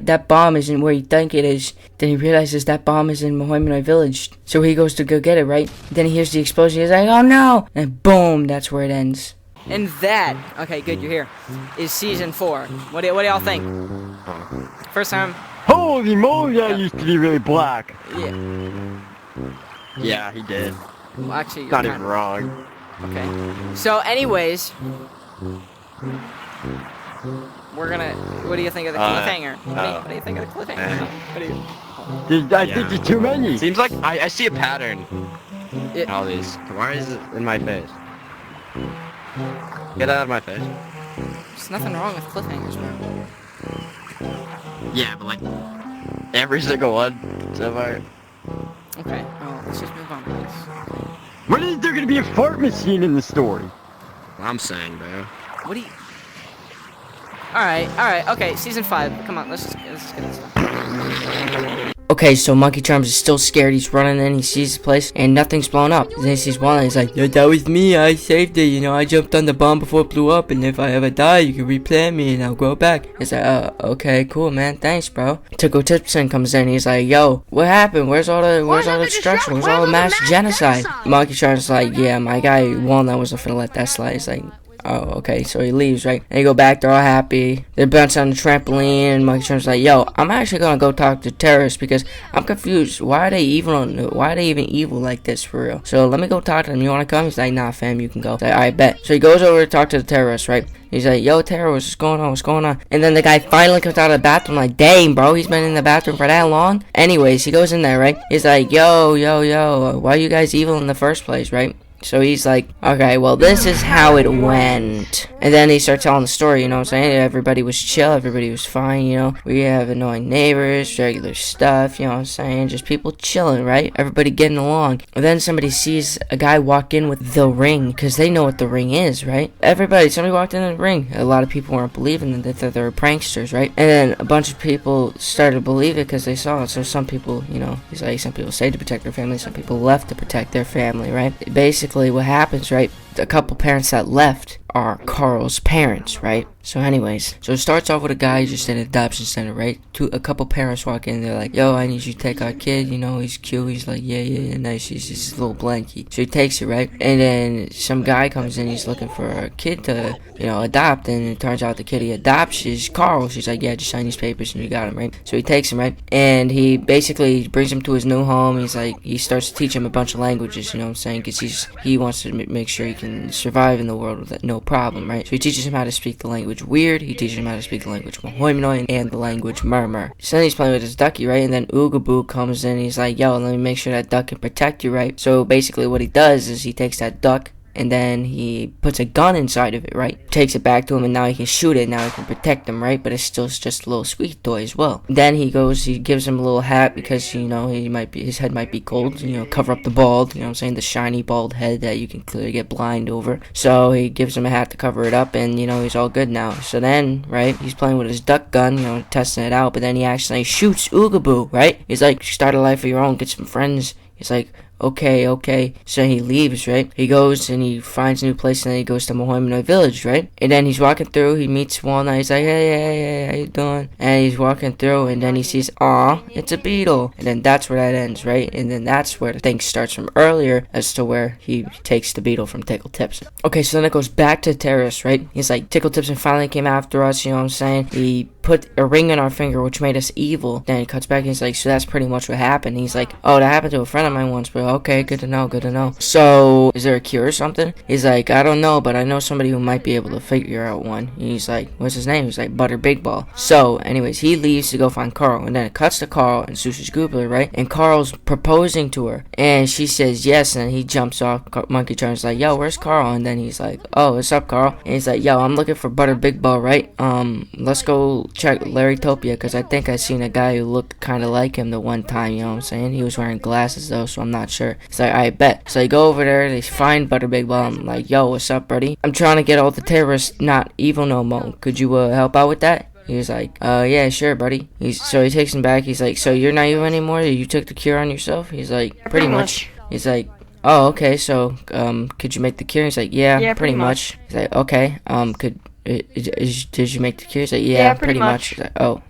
Speaker 1: That bomb isn't where you think it is. Then he realizes that bomb is in MAHOYMANOY Village. So he goes to go get it, right? Then he hears the explosion, he's like, oh no! And boom, that's where it ends.
Speaker 4: And that, okay, good, you're here, is season 4. What do y'all think? First time?
Speaker 3: Holy moly, I used to be really black.
Speaker 2: Yeah, he did.
Speaker 4: Well, actually,
Speaker 2: Not even wrong.
Speaker 4: Okay. So, anyways, we're gonna. What do you think of the cliffhanger? What do you think of the cliffhanger?
Speaker 3: I think there's too many.
Speaker 2: Seems like I see a pattern.
Speaker 4: It,
Speaker 2: All these. Why is it in my face? Get out of my face.
Speaker 4: There's nothing wrong with cliffhangers, bro.
Speaker 2: Yeah, but like every single one so far.
Speaker 4: Okay. Well, let's just move on, please.
Speaker 3: When is there gonna be a fart machine in the story?
Speaker 2: I'm saying, bro.
Speaker 4: What do you? All right. Okay, season 5. Come on, let's get this done.
Speaker 1: Okay, so Monkey Charms is still scared. He's running in, he sees the place, and nothing's blown up. Then he sees Walnut, he's like, yeah, that was me, I saved it, you know, I jumped on the bomb before it blew up, and if I ever die, you can replant me, and I'll grow back. He's like, okay, cool, man, thanks, bro. Tickle Tipson comes in, he's like, yo, what happened? Where's all the destruction? Where's all the mass genocide? Monkey Charms is like, yeah, my guy Walnut wasn't gonna let that slide. He's like, oh, okay. So he leaves, right? And they go back. They're all happy. They're bouncing on the trampoline. And Monkey Charms like, yo, I'm actually gonna go talk to terrorists because I'm confused. Why are they evil? Why are they even evil like this for real? So let me go talk to them. You wanna come? He's like, nah, fam, you can go. He's like, I bet. So he goes over to talk to the terrorists, right? He's like, yo, terrorists, what's going on? What's going on? And then the guy finally comes out of the bathroom like, dang, bro, he's been in the bathroom for that long? Anyways, he goes in there, right? He's like, yo, why are you guys evil in the first place, right? So he's like, okay, well, this is how it went. And then he starts telling the story, you know what I'm saying? Everybody was chill, everybody was fine, you know? We have annoying neighbors, regular stuff, you know what I'm saying? Just people chilling, right? Everybody getting along. And then somebody sees a guy walk in with the ring, because they know what the ring is, right? Somebody walked in the ring. A lot of people weren't believing that they were pranksters, right? And then a bunch of people started to believe it because they saw it. So some people, you know, he's like, some people stayed to protect their family, some people left to protect their family, right? Basically, what happens, right? A couple parents that left are Carl's parents, right? So anyways, so it starts off with a guy just in an adoption center, right? A couple parents walk in, they're like, yo, I need you to take our kid, you know, he's cute. He's like, yeah, nice. He's just a little blankie. So he takes it, right? And then some guy comes in, he's looking for a kid to, you know, adopt, and it turns out the kid he adopts is Carl. She's like, yeah, just sign these papers and you got him, right? So he takes him, right? And he basically brings him to his new home. He's like, he starts to teach him a bunch of languages, you know what I'm saying? Because he wants to make sure he can survive in the world with no problem, right? So he teaches him how to speak the language weird, he teaches him how to speak the language MAHOYMANOY, and the language murmur. So then he's playing with his ducky, right? And then Oogaboo comes in, he's like, yo, let me make sure that duck can protect you, right? So basically what he does is he takes that duck, and then he puts a gun inside of it, right? Takes it back to him, and now he can shoot it. Now he can protect him, right? But it's still just a little squeaky toy as well. Then he gives him a little hat because, you know, his head might be cold. You know, cover up the bald. You know what I'm saying? The shiny bald head that you can clearly get blind over. So he gives him a hat to cover it up, and, you know, he's all good now. So then, right, he's playing with his duck gun, you know, testing it out. But then he actually shoots Oogaboo, right? He's like, start a life of your own, get some friends. He's like, okay. So he leaves, right? He goes and he finds a new place, and then he goes to MAHOYMANOY village, right? And then he's walking through, he meets Walnut, he's like, hey, how you doing? And he's walking through, and then he sees, aw, it's a beetle. And then that's where that ends, right? And then that's where the thing starts from earlier as to where he takes the beetle from Tickle Tipson. Okay, so then it goes back to the terrorist, right? He's like, Tickle Tipson finally came after us, you know what I'm saying? He put a ring on our finger, which made us evil. Then he cuts back, and he's like, so that's pretty much what happened. He's like, oh, that happened to a friend of mine once, but okay, good to know. So, is there a cure or something? He's like, I don't know, but I know somebody who might be able to figure out one. He's like, what's his name? He's like, Butter Big Ball. So, anyways, he leaves to go find Carl, and then it cuts to Carl and Susie's Goobler, right? And Carl's proposing to her, and she says yes, and he jumps off. Monkey Charms like, yo, where's Carl? And then he's like, oh, what's up, Carl? And he's like, yo, I'm looking for Butter Big Ball, right? Let's go check Larrytopia, because I think I seen a guy who looked kind of like him the one time, you know what I'm saying? He was wearing glasses, though, so I'm not sure. He's like, I bet. So they go over there, they find Butter Big Ball. I'm like, yo, what's up, buddy? I'm trying to get all the terrorists not evil no more. Could you help out with that? He's like, yeah, sure, buddy. So he takes him back. He's like, so you're not evil anymore? You took the cure on yourself? He's like, pretty much. He's like, oh, okay, so, could you make the cure? He's like, yeah, pretty much. He's like, okay, did you make the cure? He's like, yeah, pretty much. He's like, oh,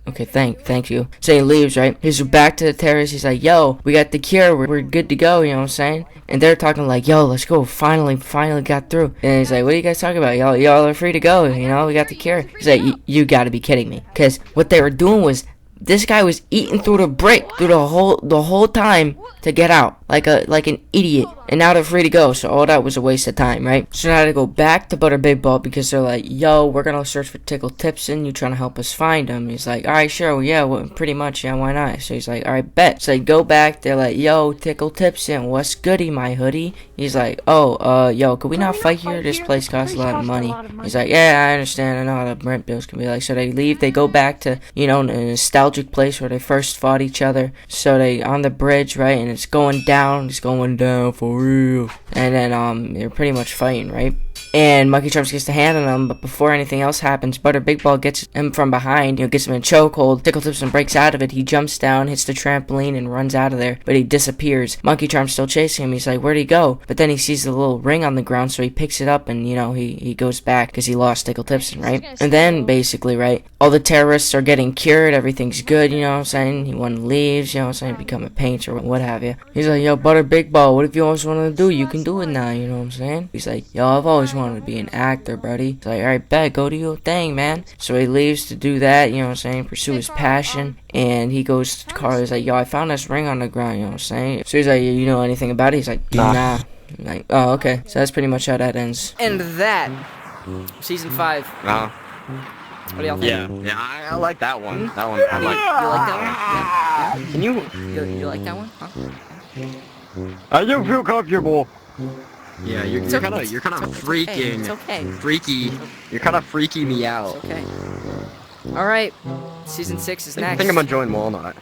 Speaker 1: okay, thank you. So he leaves, right? He's back to the terrorists. He's like, yo, we got the cure. We're good to go, you know what I'm saying? And they're talking like, yo, let's go. Finally got through. And he's like, what are you guys talking about? Y'all are free to go, you know? We got the cure. He's like, you gotta be kidding me. Because what they were doing was, this guy was eating through the brick through the whole time to get out, like an idiot. And now they're free to go, so all that was a waste of time, right? So now they go back to Butter Big Ball because they're like, yo, we're gonna search for Tickle Tipson. You trying to help us find him? He's like, alright, sure, well, yeah, well, pretty much, yeah, why not? So he's like, alright, bet. So they go back, they're like, yo, Tickle Tipson, what's goody, my hoodie? He's like, oh, yo, could we not fight here? This place costs a lot of money. He's like, yeah, I understand, I know how the rent bills can be like. So they leave, they go back to, you know, a nostalgic place where they first fought each other. So they on the bridge, right, and it's going down for real. And then they're pretty much fighting, right? And Monkey Charms gets the hand on him, but before anything else happens, Butter Big Ball gets him from behind, you know, gets him in a chokehold. Tickle Tipson breaks out of it. He jumps down, hits the trampoline, and runs out of there, but he disappears. Monkey Charms still chasing him. He's like, where'd he go? But then he sees the little ring on the ground, so he picks it up, and, you know, he goes back because he lost Tickle Tipson, right? And then, basically, right, all the terrorists are getting cured. Everything's good, you know what I'm saying? One leaves, you know what I'm saying? Become a painter or what have you. He's like, yo, Butter Big Ball, what if you always wanted to do? You can do it now, you know what I'm saying? He's like, yo, I've always wanted to be an actor, buddy. He's like, alright, bet, go do your thing, man. So he leaves to do that, you know what I'm saying, pursue his passion. And he goes to Carl, he's like, yo, I found this ring on the ground, you know what I'm saying? So he's like, you know anything about it? He's like, nah. I'm like, oh, okay. So that's pretty much how that ends.
Speaker 4: And that, season 5. What do y'all think?
Speaker 2: Yeah, I like that one. That one, I like.
Speaker 4: You like that one? Yeah.
Speaker 2: Can you?
Speaker 4: You like that one? Huh?
Speaker 3: I don't feel comfortable.
Speaker 2: Yeah, you're kind of freaking,
Speaker 4: It's okay.
Speaker 2: freaky. You're kind of freaking me out.
Speaker 4: It's okay. All right, season 6 is
Speaker 2: I
Speaker 4: next.
Speaker 2: think I'm gonna join Walnut.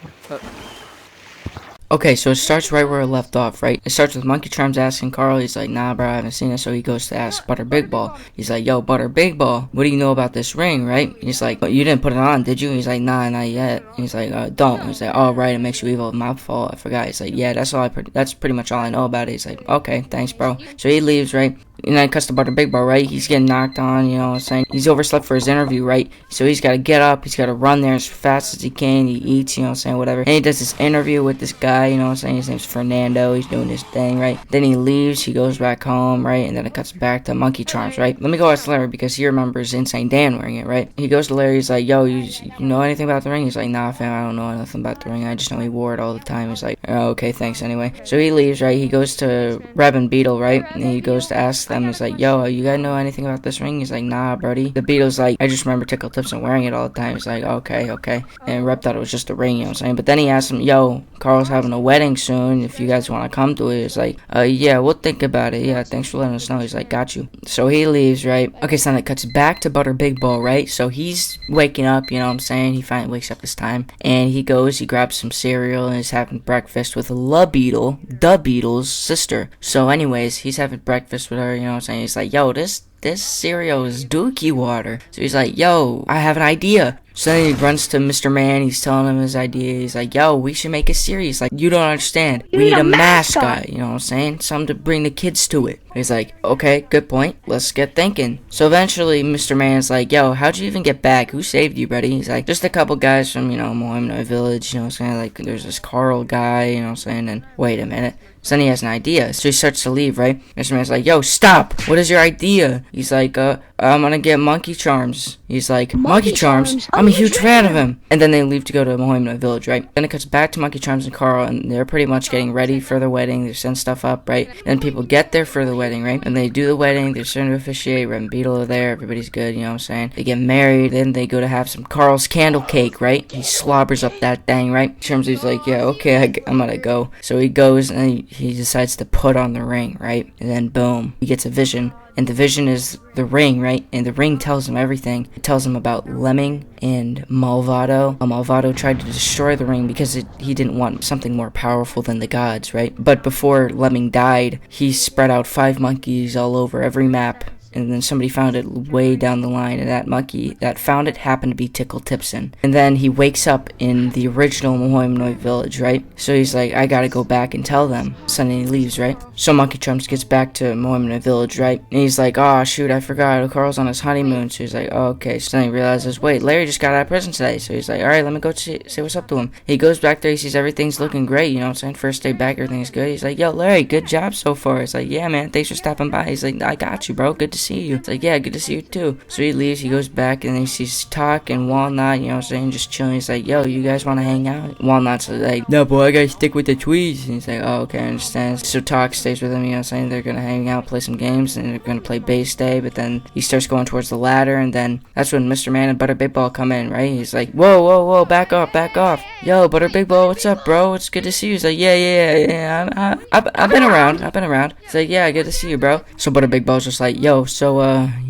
Speaker 1: Okay, so it starts right where it left off, right? It starts with Monkey Charms asking Carl. He's like, nah, bro, I haven't seen it. So he goes to ask Butter Big Ball. He's like, yo, Butter Big Ball, what do you know about this ring, right? He's like, but you didn't put it on, did you? He's like, nah, not yet. He's like, don't. He's like, oh, right, it makes you evil. My fault, I forgot. He's like, yeah, that's pretty much all I know about it. He's like, okay, thanks, bro. So he leaves, right? And then it cuts to Butter Big Ball, right? He's getting knocked on, you know what I'm saying? He's overslept for his interview, right? So he's got to get up. He's got to run there as fast as he can. He eats, you know what I'm saying, whatever. And he does this interview with this guy, you know what I'm saying? His name's Fernando. He's doing his thing, right? Then he leaves. He goes back home, right? And then it cuts back to Monkey Charms, right? Let me go ask Larry because he remembers Insane Dan wearing it, right? He goes to Larry. He's like, yo, you know anything about the ring? He's like, nah, fam, I don't know nothing about the ring. I just know he wore it all the time. He's like, oh, okay, thanks anyway. So he leaves, right? He goes to Reb and Beetle, right? And he goes to ask them. He's like, yo, you guys know anything about this ring? He's like, nah, brody. The Beetle's like, I just remember Tickle Tipson wearing it all the time. He's like, okay. And Rep thought it was just a ring, you know what I'm saying? But then he asked him, yo, Carl's having a wedding soon. If you guys want to come to it. He's like, yeah, we'll think about it. Yeah, thanks for letting us know. He's like, got you. So he leaves, right? Okay, so then it cuts back to Butter Big Ball, right? So he's waking up, you know what I'm saying? He finally wakes up this time. And he goes, he grabs some cereal and is having breakfast with La Beetle, the Beetle's sister. So anyways, he's having breakfast with her, you know what I'm saying? He's like, yo, this cereal is dookie water. So he's like, yo, I have an idea. So then he runs to Mr. Man. He's telling him his idea. He's like, yo, we should make a series. Like, you don't understand. We need a mascot. You know what I'm saying? Something to bring the kids to it. He's like, okay, good point. Let's get thinking. So eventually, Mr. Man's like, yo, how'd you even get back? Who saved you, buddy? He's like, just a couple guys from, you know, MAHOYMANOY Village. You know what I'm saying? Like, there's this Carl guy, you know what I'm saying? And wait a minute. So then he has an idea. So he starts to leave, right? Mr. Man's like, yo, stop. What is your idea? He's like, I'm gonna get Monkey Charms. He's like, Monkey Charms? I'm a huge fan of him. And then they leave to go to MAHOYMANOY Village, right? Then it cuts back to Monkey Charms and Carl, and they're pretty much getting ready for the wedding. They're setting stuff up, right? Then people get there for the wedding, right? And they do the wedding. They're starting to officiate. Red and Beetle are there. Everybody's good, you know what I'm saying? They get married. Then they go to have some Carl's candle cake, right? He slobbers up that thing, right? Charms is like, yeah, okay, I'm gonna go. So he goes, and he decides to put on the ring, right? And then boom, he gets a vision. And the vision is the ring, right? And the ring tells him everything. It tells him about Lemming and Malvado. Malvado tried to destroy the ring because he didn't want something more powerful than the gods, right? But before Lemming died, he spread out 5 monkeys all over every map. And then somebody found it way down the line, and that monkey that found it happened to be Tickle Tipson. And then he wakes up in the original MAHOYMANOY village, right? So he's like, I gotta go back and tell them. So then he leaves, right? So Monkey Charms gets back to MAHOYMANOY village, right? And he's like, oh shoot, I forgot. Carl's on his honeymoon. So he's like, oh, okay. So then he realizes, wait, Larry just got out of prison today. So he's like, alright, let me go say what's up to him. He goes back there, he sees everything's looking great, you know what I'm saying? First day back, everything's good. He's like, yo, Larry, good job so far. He's like, yeah, man, thanks for stopping by. He's like, I got you, bro. Good to see you. It's like, yeah, good to see you too. So he leaves, he goes back, and then he sees Talk and Walnut, you know what I'm saying, just chilling. He's like, yo, you guys want to hang out? Walnut's like, no, boy, I gotta stick with the tweeds. And he's like, oh, okay, I understand. So Talk stays with him, you know what I'm saying, they're gonna hang out, play some games, and they're gonna play base day, but then he starts going towards the ladder, and then that's when Mr. Man and Butter Big Ball come in, right? He's like, whoa, back off. Yo, Butter Big Ball, what's up, bro? It's good to see you. He's like, yeah, I've been around. He's like, yeah, good to see you, bro. So Butter Big Ball's just like, yo, so,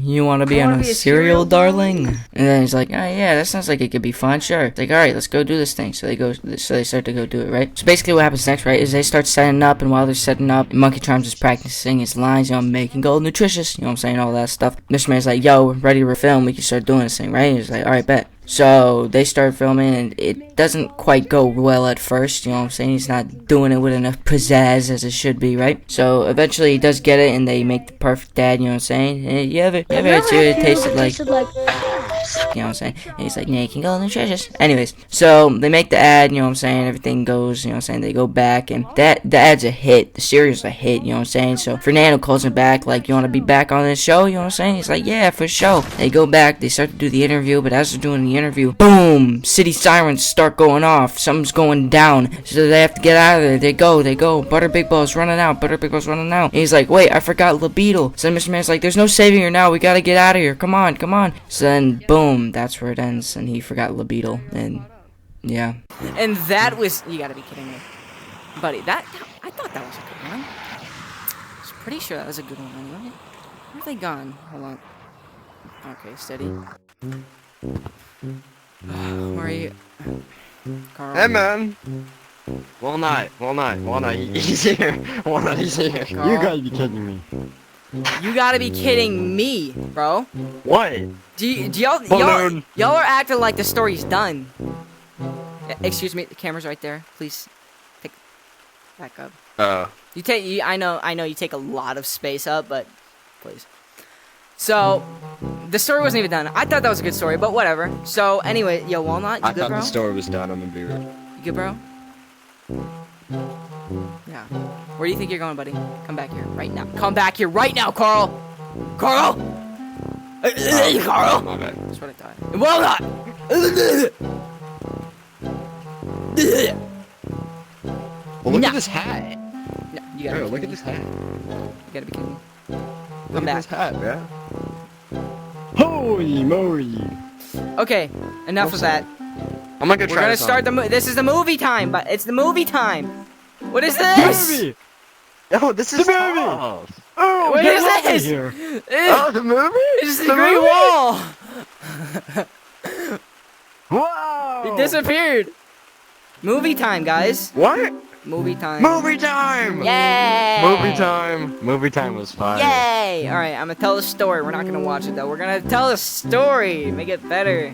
Speaker 1: you want to be on a cereal, darling? And then he's like, oh yeah, that sounds like it could be fun, sure. It's like, alright, let's go do this thing. So they start to go do it, right? So basically what happens next, right, is they start setting up, and while they're setting up, Monkey Charms is practicing his lines, you know, making gold nutritious, you know what I'm saying, all that stuff. Mr. Man's like, yo, we're ready to film, we can start doing this thing, right? He's like, alright, bet. So they start filming, and it doesn't quite go well at first, you know what I'm saying? He's not doing it with enough pizzazz as it should be, right? So eventually he does get it, and they make the perfect dad, you know what I'm saying? And you ever had cereal that tasted like you know what I'm saying? And he's like, naked, golden, nutritious. Anyways, so they make the ad, you know what I'm saying? Everything goes, you know what I'm saying? They go back, and the ad's a hit. The series is a hit, you know what I'm saying? So Fernando calls him back, like, you want to be back on this show, you know what I'm saying? He's like, yeah, for sure. They go back, they start to do the interview, but as they're doing the interview, boom, city sirens start going off. Something's going down, so they have to get out of there. They go. Butter Big Ball's running out. And he's like, wait, I forgot LaBeetle. So Mr. Man's like, there's no saving her now. We gotta get out of here. Come on. So then, boom, that's where it ends, and he forgot LaBeetle, and yeah.
Speaker 4: And that was, you gotta be kidding me, buddy. I thought that was a good one. I was pretty sure that was a good one. Anyway. Where are they gone? Hold on. Okay, steady. Where are you, Carl?
Speaker 2: Hey, man. Walnut. He's here. Walnut, he's here.
Speaker 4: Carl?
Speaker 3: You gotta be kidding me.
Speaker 4: You gotta be kidding me, bro.
Speaker 2: What?
Speaker 4: Do y'all are acting like the story's done. Excuse me, the camera's right there. Please, pick back up. I know you take a lot of space up, but please. So, the story wasn't even done. I thought that was a good story, but whatever. So, anyway, yo, Walnut, you
Speaker 2: I
Speaker 4: good,
Speaker 2: thought
Speaker 4: bro?
Speaker 2: the story was done. I'm gonna be real.
Speaker 4: You good, bro? Yeah. Where do you think you're going, buddy? Come back here right now. Come back here right now, Carl! Carl! Carl!
Speaker 2: My bad.
Speaker 4: That's what I thought. Walnut!
Speaker 2: Well, look
Speaker 4: No.
Speaker 2: at this hat.
Speaker 4: No, you gotta
Speaker 2: Bro,
Speaker 4: be
Speaker 2: look
Speaker 4: kidding
Speaker 2: at this hat.
Speaker 4: me. You gotta be kidding me.
Speaker 2: Look
Speaker 4: Come
Speaker 2: at this
Speaker 4: back.
Speaker 2: hat, man.
Speaker 3: Holy moly.
Speaker 4: Okay, enough of that.
Speaker 2: I'm not gonna
Speaker 4: We're
Speaker 2: try
Speaker 4: gonna
Speaker 2: this
Speaker 4: start
Speaker 2: on.
Speaker 4: this is the movie time, but it's the movie time. What is this?
Speaker 3: Movie!
Speaker 2: Oh, this is
Speaker 3: The movie!
Speaker 2: tough.
Speaker 3: Oh,
Speaker 4: What
Speaker 3: get
Speaker 4: is
Speaker 3: outta
Speaker 4: this?
Speaker 3: here.
Speaker 2: Oh, the movie?
Speaker 4: It's the Great Wall.
Speaker 3: Wow!
Speaker 4: It disappeared. Movie time, guys.
Speaker 2: What?
Speaker 4: Movie time.
Speaker 2: Movie time!
Speaker 4: Yay!
Speaker 2: Movie time. Movie time was fun.
Speaker 4: Yay! All right, I'm gonna tell a story. We're not gonna watch it though. We're gonna tell a story. Make it better.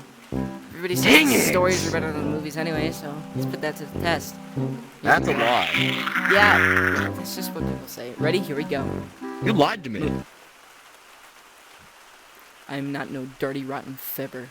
Speaker 4: Everybody
Speaker 2: Dang
Speaker 4: says
Speaker 2: it.
Speaker 4: stories are better than movies anyway, so let's put that to the test.
Speaker 2: That's a lie.
Speaker 4: Yeah, that's just what people say. Ready? Here we go.
Speaker 2: You lied to me.
Speaker 4: I'm not no dirty, rotten fibber.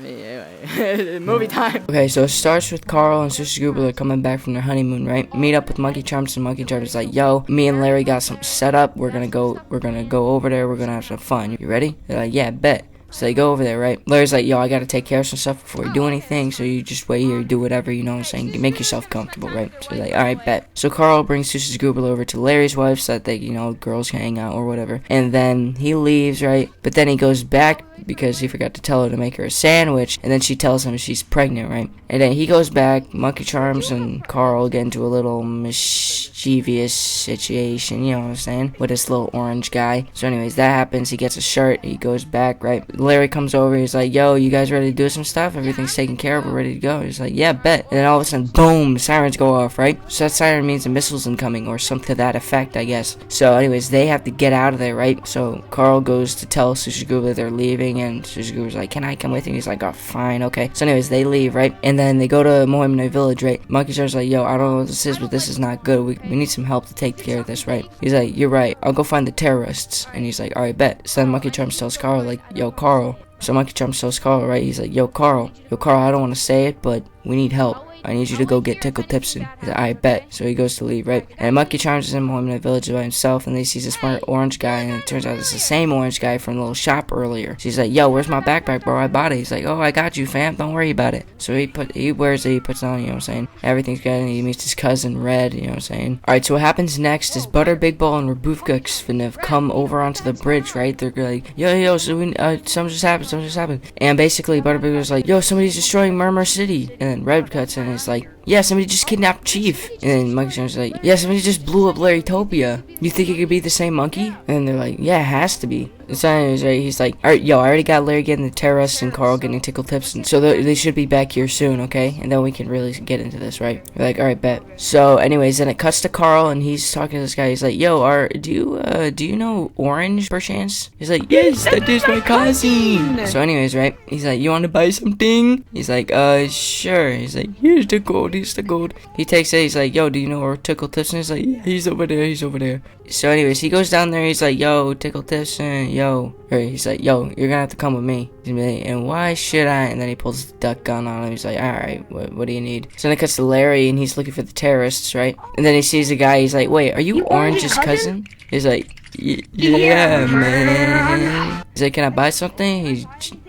Speaker 4: Movie time.
Speaker 1: Okay, so it starts with Carl and Sister Goobler coming back from their honeymoon, right? Meet up with Monkey Charms, and Monkey Charms is like, yo, me and Larry got something set up. We're gonna go over there. We're gonna have some fun. You ready? They're like, yeah, bet. So they go over there, right? Larry's like, yo, I gotta take care of some stuff before we do anything, so you just wait here, do whatever, you know what I'm saying? Make yourself comfortable, right? So they're like, alright, bet. So Carl brings Sister Goobler over to Larry's wife so that they, you know, girls can hang out or whatever. And then he leaves, right? But then he goes back because he forgot to tell her to make her a sandwich, and then she tells him she's pregnant, right? And then he goes back, Monkey Charms and Carl get into a little mischievous situation, you know what I'm saying? With this little orange guy. So anyways, that happens, he gets a shirt, he goes back, right? Larry comes over, he's like, yo, you guys ready to do some stuff? Everything's taken care of, we're ready to go. He's like, yeah, bet. And then all of a sudden, boom, sirens go off, right? So that siren means a missile's incoming, or something to that effect, I guess. So anyways, they have to get out of there, right? So Carl goes to tell Sister Goobler they're leaving, and Sister Goobler's like, can I come with you? He's like, oh, fine, okay. So anyways, they leave, right? And then they go to MAHOYMANOY village, right? Monkey Star's like, yo, I don't know what this is, but this is not good. We need some help to take care of this, right? He's like, you're right, I'll go find the terrorists. And he's like, alright, bet. So then Monkey Charms tells Carl, like, yo, Carl. So Monkey Charms tells Carl, right? He's like, yo, Carl, I don't want to say it, but we need help. I need you to go get Tickle Tipson. He's like, I bet. So he goes to leave, right? And Monkey Charms is in MAHOYMANOY village by himself, and they see this smart orange guy, and it turns out it's the same orange guy from the little shop earlier. So he's like, yo, where's my backpack, bro? I bought it. He's like, oh, I got you, fam. Don't worry about it. So he wears it, he puts it on, you know what I'm saying? Everything's good, and he meets his cousin, Red, you know what I'm saying? Alright, so what happens next is Butter, Big Ball, and Rabufka finna come over onto the bridge, right? They're like, yo, so we, something just happened. And basically, Butter, Big Ball's like, yo, somebody's destroying Murmur City. And then Red cuts in, and he's like, yeah, somebody just kidnapped Chief. And then Monkey Charms is like, yeah, somebody just blew up Larrytopia. You think it could be the same monkey? And they're like, yeah, it has to be. And so anyways, right, he's like, alright, yo, I already got Larry getting the terrorists and Carl getting Tickle Tips. And so they should be back here soon, okay? And then we can really get into this, right? We're like, alright, bet. So anyways, then it cuts to Carl, and he's talking to this guy. He's like, yo, do you know Orange, perchance? He's like, yes, that is my cousin. So anyways, right, he's like, you want to buy something? He's like, sure. He's like, here's the gold He's the gold. He takes it. He's like, yo, do you know where Tickle Tipson is? Like, yeah, he's over there. He's over there. So anyways, he goes down there. He's like, yo, Tickle Tipson, yo. Or he's like, yo, you're gonna have to come with me. He's like, and why should I? And then he pulls the duck gun on him. He's like, all right, what do you need? So then it cuts to Larry, and he's looking for the terrorists, right? And then he sees a guy. He's like, wait, are you Orange's cousin? He's like, yeah, man. He's like, can I buy something?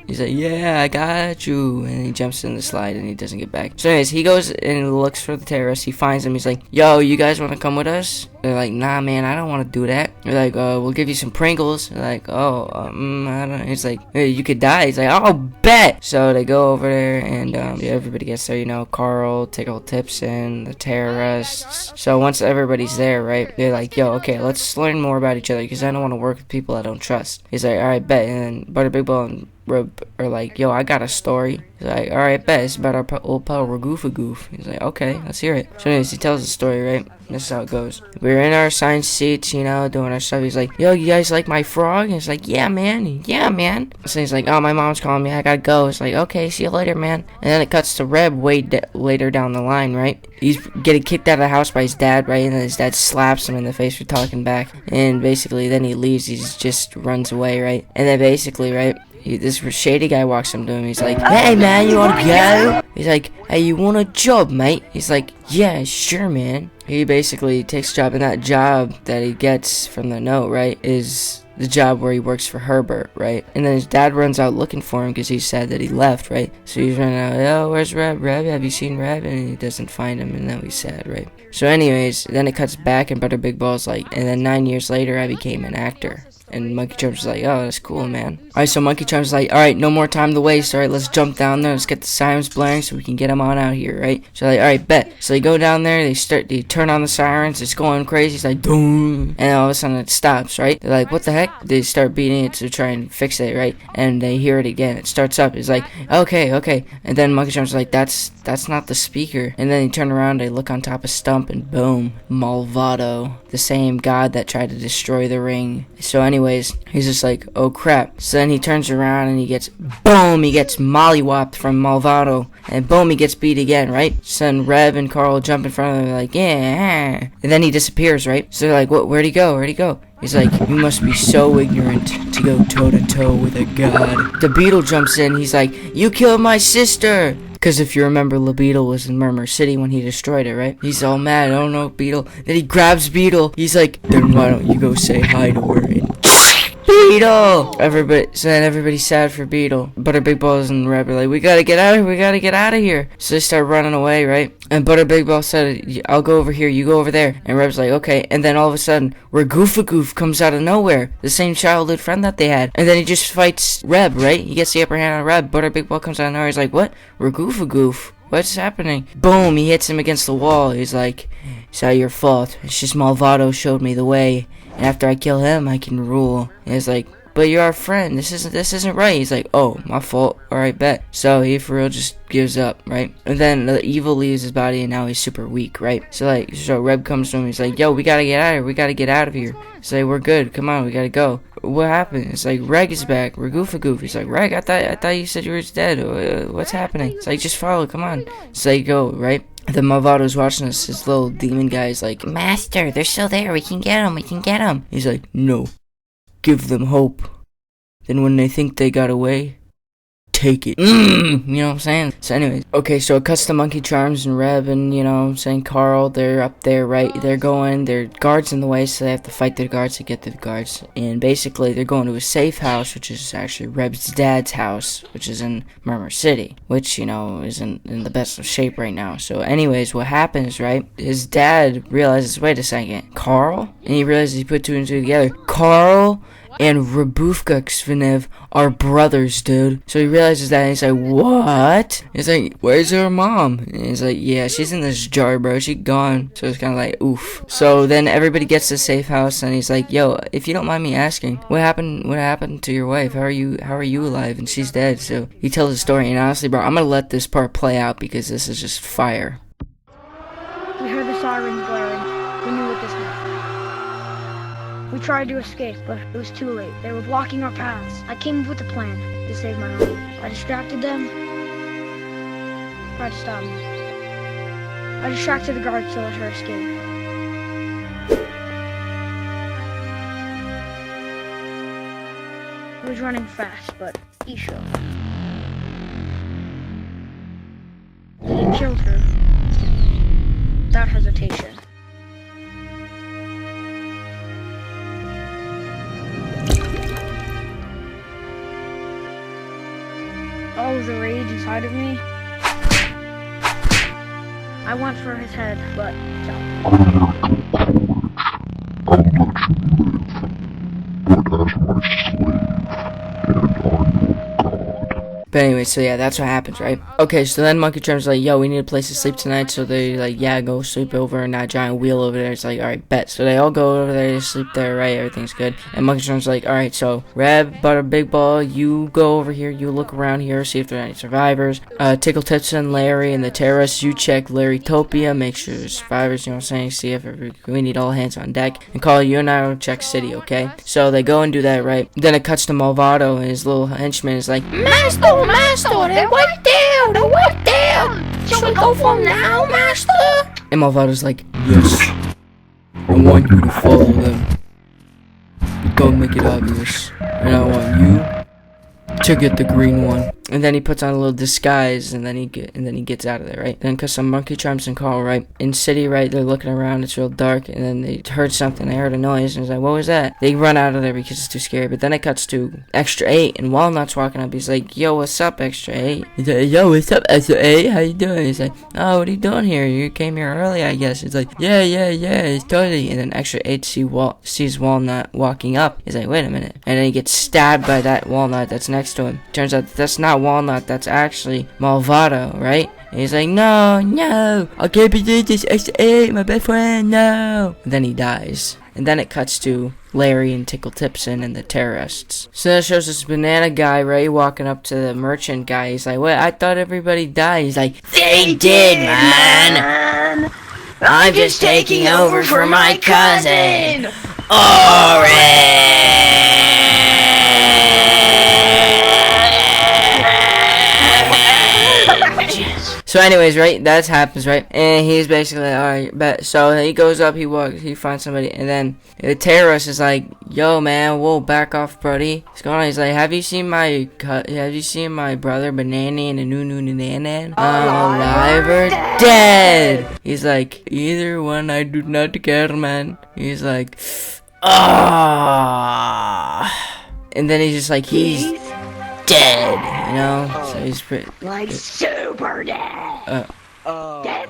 Speaker 1: He's like, yeah, I got you. And he jumps in the slide and he doesn't get back. So anyways, he goes and looks for the terrorists. He finds them. He's like, yo, you guys want to come with us? They're like, nah, man, I don't want to do that. They're like, we'll give you some Pringles. They're like, oh, I don't know. He's like, hey, you could die. He's like, oh, bet. So they go over there and everybody gets there, you know, Carl, Tickle Tipson, the terrorists. So once everybody's there, right, they're like, yo, okay, let's learn more about each other because I don't want to work with people I don't trust. He's like, all right, bet. And then Butter Big Ball and Rub are like, yo, I got a story. He's like, alright, bet. It's about our old pal Ragoofa. He's like, okay, let's hear it. So anyways, he tells the story, right? This is how it goes. We're in our assigned seats, you know, doing our stuff. He's like, yo, you guys like my frog? And he's like, yeah, man. So he's like, oh, my mom's calling me. I gotta go. It's like, okay, see you later, man. And then it cuts to Reb way later down the line, right? He's getting kicked out of the house by his dad, right? And then his dad slaps him in the face for talking back. And basically, then he leaves. He just runs away, right? And then basically, right? This shady guy walks up to him. He's like, hey, man, you wanna go? He's like, hey, you want a job, mate? He's like, yeah, sure, man. He basically takes a job, and that job that he gets from the note, right, is the job where he works for Herbert, right? And then his dad runs out looking for him because he's sad that he left, right? So he's running out, oh, where's Reb? Reb, have you seen Reb? And he doesn't find him, and now he's sad, right? So anyways, then it cuts back, and Butter Big Ball's like, and then 9 years later, I became an actor. And Monkey Charms is like, oh, that's cool, man. Alright, so Monkey Charms is like, alright, no more time to waste. Alright, let's jump down there. Let's get the sirens blaring so we can get them on out here, right? So like, alright, bet. So they go down there. They turn on the sirens. It's going crazy. It's like, boom. And all of a sudden it stops, right? They're like, what the heck? They start beating it to try and fix it, right? And they hear it again. It starts up. It's like, okay. And then Monkey Charms is like, that's not the speaker. And then they turn around. They look on top of Stump and boom. Malvado. The same god that tried to destroy the ring. So anyways, he's just like, oh crap. So then he turns around and he gets mollywopped from Malvado. And boom, he gets beat again, right? So then Reb and Carl jump in front of him like, yeah. And then he disappears, right? So they're like, where'd he go? He's like, you must be so ignorant to go toe-to-toe with a god. The Beetle jumps in. He's like, you killed my sister. Because if you remember, the Beetle was in Murmur City when he destroyed it, right? He's all mad. Oh no, Beetle. Then he grabs Beetle. He's like, then why don't you go say hi to her? And Beetle! So then everybody's sad for Beetle. Butter Big Balls and Reb are like, we gotta get out of here. So they start running away, right? And Butter Big Ball said, I'll go over here, you go over there. And Reb's like, okay. And then all of a sudden, Ragoofa comes out of nowhere. The same childhood friend that they had. And then he just fights Reb, right? He gets the upper hand on Reb. Butter Big Ball comes out of nowhere. He's like, what? Ragoofa? What's happening? Boom, he hits him against the wall. He's like, it's not your fault. It's just Malvado showed me the way. And after I kill him, I can rule. And he's like, but you're our friend. This isn't right. He's like, oh, my fault. Alright, bet. So he for real just gives up, right? And then the evil leaves his body and now he's super weak, right? So Reb comes to him. He's like, yo, we gotta get out of here. He's like, we're good. Come on, we gotta go. What happened? It's like, Reg is back. Ragoofa. He's like, Reg, I thought you said you were dead. What's happening? It's like, just follow. Come on. So they go, right? The Malvado's watching us. His little demon guy is like, Master, they're still there. We can get them. He's like, no. Give them hope. Then when they think they got away, take it. You know what I'm saying? So anyways, okay, so it cuts to Monkey Charms and Reb and, you know what I'm saying, Carl, they're up there, right? They're guards in the way, so they have to fight their guards to get to the guards. And basically, they're going to a safe house, which is actually Reb's dad's house, which is in Murmur City, which, you know, isn't in the best of shape right now. So anyways, what happens, right? His dad realizes, wait a second, Carl? And he realizes he put two and two together. Carl and Rabufka Xvinev are brothers, dude. So he realizes that, and he's like, what? He's like, where's her mom? And he's like, yeah, she's in this jar, bro. She gone. So it's kind of like, oof. So then everybody gets to the safe house, and he's like, yo, if you don't mind me asking, what happened to your wife? How are you alive? And she's dead. So he tells the story, and honestly, bro, I'm gonna let this part play out because this is just fire.
Speaker 5: We heard the sirens blaring. We knew what this meant. We tried to escape, but it was too late. They were blocking our paths. I came up with a plan to save my home. I distracted them, tried to stop them. I distracted the guards to let her escape. He was running fast, but he shook. He killed her without hesitation. All of the rage inside of me, I went for his head, but
Speaker 1: But anyway, so yeah, that's what happens, right? Okay, so then Monkey Charm's like, yo, we need a place to sleep tonight. So they like, yeah, go sleep over in that giant wheel over there. It's like, alright, bet. So they all go over there, they sleep there, right? Everything's good. And Monkey Charm's like, alright, so Reb, Butter, Big Ball, you go over here, you look around here, see if there are any survivors. Tickle Tipson, Larry, and the terrorists, you check Larry Topia, make sure there's survivors, you know what I'm saying? See if we need all hands on deck. And Carl, you and I will check city, okay? So they go and do that, right? Then it cuts to Malvado, and his little henchman is like, Master, they're right there. Shall we go for them now, Master? And Malvado's like, yes. I want you to follow them. But don't make it obvious. And I want you to get the green one. And then he puts on a little disguise, and then he gets out of there, right? Then cause some Monkey Charms and Carl, right? In city, right? They're looking around, it's real dark, and then they heard something, they heard a noise, and it's like, what was that? They run out of there because it's too scary. But then it cuts to Extra 8, and Walnut's walking up, he's like, yo, what's up, Extra 8? He's like, yo, what's up, Extra 8? How you doing? He's like, oh, what are you doing here? You came here early, I guess. He's like, yeah, it's totally. And then Extra 8 sees Walnut walking up. He's like, wait a minute. And then he gets stabbed by that Walnut that's next to him. Turns out that's not Walnut, that's actually Malvado, right? And he's like, no, I can't believe this, Extra 8, my best friend, no. And then he dies. And then it cuts to Larry and Tickle Tipson and the terrorists. So that shows this banana guy, right, walking up to the merchant guy. He's like, wait, I thought everybody died. He's like, they did, man. I'm just taking over for my cousin, Orange. So anyways, right, that happens, right, and he's basically like, alright, bet. So he goes up, he finds somebody, and then the terrorist is like, yo, man, whoa, back off, buddy. What's going on? He's like, have you seen my brother, Banana and Nunu Nanan? Alive or dead? He's like, either one, I do not care, man. He's like, and then he's just like, he's dead, you know? So he's pretty
Speaker 6: like super dead. Dead.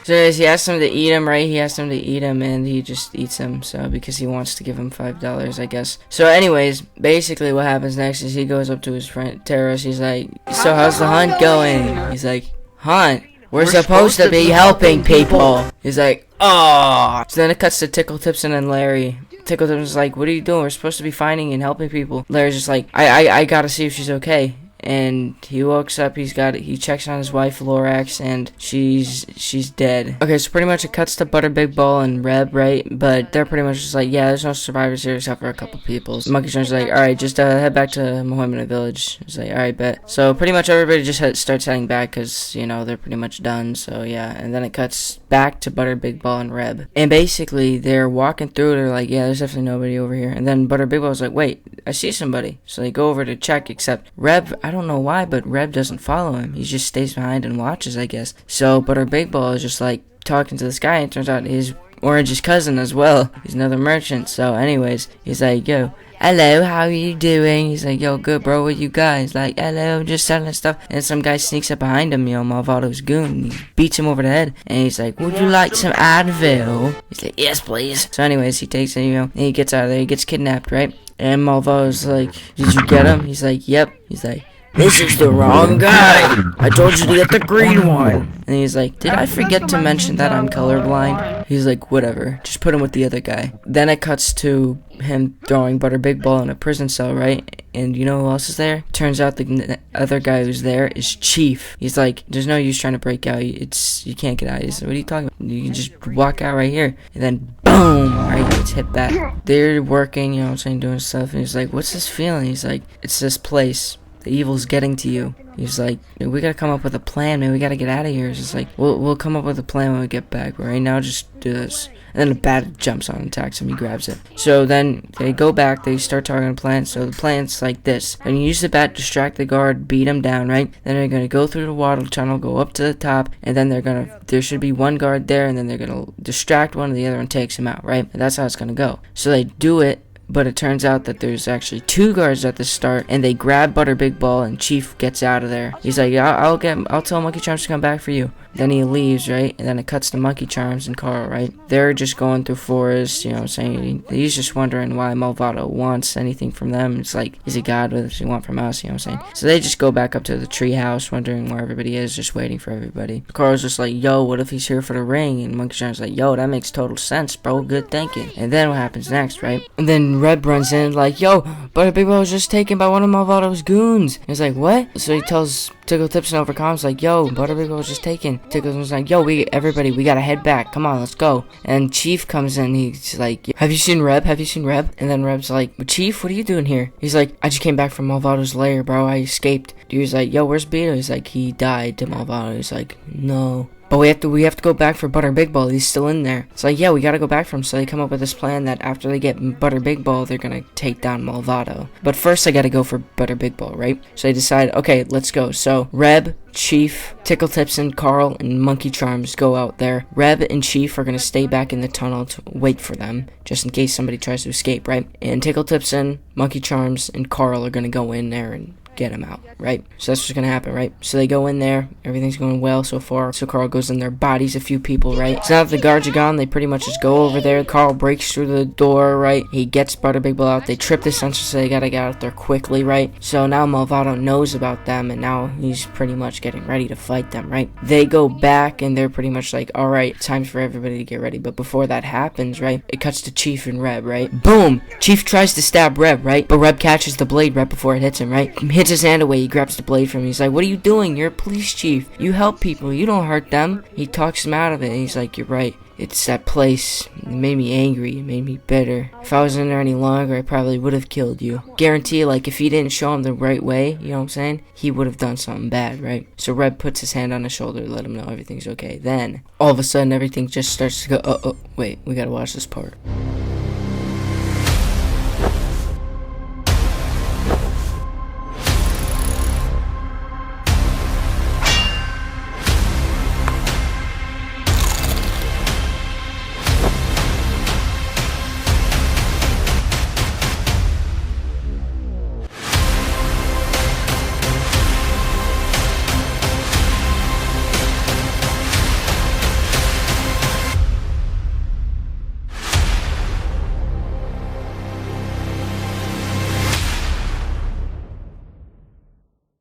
Speaker 1: So anyways, he asks him to eat him, right? He asks him to eat him, and he just eats him, so, because he wants to give him $5, I guess. So anyways, basically what happens next is he goes up to his friend, Terrace, he's like, so how's the hunt going? He's like, hunt? We're supposed to be helping people. He's like, oh. So then it cuts to Tickle Tipson and Larry. Tickle Tipson's like, what are you doing? We're supposed to be finding and helping people. Larry's just like, I gotta see if she's okay. And he wakes up, he checks on his wife, Lorax, and she's dead. Okay, so pretty much it cuts to Butter, Big Ball, and Reb, right? But they're pretty much just like, yeah, there's no survivors here except for a couple people. So Monkey Charm's like, alright, just head back to MAHOYMANOY Village. He's like, alright, bet. So pretty much everybody just starts heading back because, you know, they're pretty much done. So yeah, and then it cuts back to Butter, Big Ball, and Reb. And basically, they're walking through, they're like, yeah, there's definitely nobody over here. And then Butter, Big Ball's like, wait, I see somebody. So they go over to check, except Reb, I don't know why, but Reb doesn't follow him. He just stays behind and watches, I guess. So, but our Big Ball is just like talking to this guy, and it turns out he's Orange's cousin as well. He's another merchant. So anyways, he's like, yo, hello, how are you doing? He's like, yo, good, bro, what you guys? Like, hello, I'm just selling stuff. And some guy sneaks up behind him, you know, Malvado's goon, and he beats him over the head. And he's like, would you like some Advil? He's like, yes, please. So anyways, he takes it, you know, and he gets out of there. He gets kidnapped, right? And Malvado's like, did you get him? He's like, yep. He's like, this is the wrong guy. I told you to get the green one. And he's like, did I forget to mention that I'm colorblind? He's like, whatever. Just put him with the other guy. Then it cuts to him throwing Butter Big Ball in a prison cell, right? And you know who else is there? Turns out the other guy who's there is Chief. He's like, there's no use trying to break out. You can't get out. He's like, what are you talking about? You can just walk out right here. And then boom, right, he gets hit back. They're working, you know what I'm saying, doing stuff. And he's like, what's this feeling? He's like, it's this place. The evil's getting to you. He's like, we gotta come up with a plan, man. We gotta get out of here. It's just like, we'll come up with a plan when we get back. But right now, just do this. And then the bat jumps on and attacks him. He grabs it. So then they go back. They start talking a plan. So the plan's like this. And you use the bat, distract the guard, beat him down, right? Then they're gonna go through the water tunnel, go up to the top, and then there should be one guard there, and then they're gonna distract one, and the other one takes him out, right? And that's how it's gonna go. So they do it. But it turns out that there's actually 2 guards at the start, and they grab Butter Big Ball, and Chief gets out of there. He's like, I'll tell Monkey Charms to come back for you. Then he leaves, right? And then it cuts to Monkey Charms and Carl, right? They're just going through forest, you know what I'm saying? He's just wondering why Malvado wants anything from them. It's like, he's a god, what does he want from us, you know what I'm saying? So they just go back up to the tree house, wondering where everybody is, just waiting for everybody. Carl's just like, yo, what if he's here for the ring? And Monkey Charms like, yo, that makes total sense, bro. Good thinking. And then what happens next, right? And then Red runs in like, yo, Butter Big Ball was just taken by one of Malvado's goons. And he's like, what? So he tells Tickle Tips and over comms like, yo, Butter Big Ball was just taken. Tickle was like, yo, everybody, we gotta head back. Come on, let's go. And Chief comes in. He's like, have you seen Reb? Have you seen Reb? And then Reb's like, Chief, what are you doing here? He's like, I just came back from Malvado's lair, bro. I escaped. Dude's like, yo, where's Beto? He's like, he died to Malvado. He's like, no. But we have to go back for Butter Big Ball. He's still in there. It's like, yeah, we gotta go back for him. So they come up with this plan that after they get Butter Big Ball, they're gonna take down Malvado. But first, I gotta go for Butter Big Ball, right? So they decide, okay, let's go. So Reb, Chief, Tickle Tips, and Carl, and Monkey Charms go out there. Reb and Chief are gonna stay back in the tunnel to wait for them, just in case somebody tries to escape, right? And Tickle Tips and Monkey Charms and Carl are gonna go in there and get him out, right? So that's what's gonna happen, right? So they go in there, everything's going well so far. So Carl goes in there, bodies a few people, right? So now that the guards are gone, they pretty much just go over there. Carl breaks through the door, right? He gets Butter Big Ball out. They trip the sensor, so they gotta get out there quickly, right? So now Malvado knows about them, and now he's pretty much getting ready to fight them, right? They go back, and they're pretty much like, alright, time for everybody to get ready. But before that happens, right? It cuts to Chief and Reb, right? Boom! Chief tries to stab Reb, right? But Reb catches the blade right before it hits him, right? Hits his hand away. He grabs the blade from him. He's like, what are you doing? You're a police chief. You help people. You don't hurt them. He talks him out of it. And he's like, you're right. It's that place. It made me angry. It made me bitter. If I was in there any longer, I probably would have killed you. Guarantee, like, if he didn't show him the right way, you know what I'm saying? He would have done something bad, right? So Red puts his hand on his shoulder to let him know everything's okay. Then, all of a sudden, everything just starts to go, oh, wait, we gotta watch this part.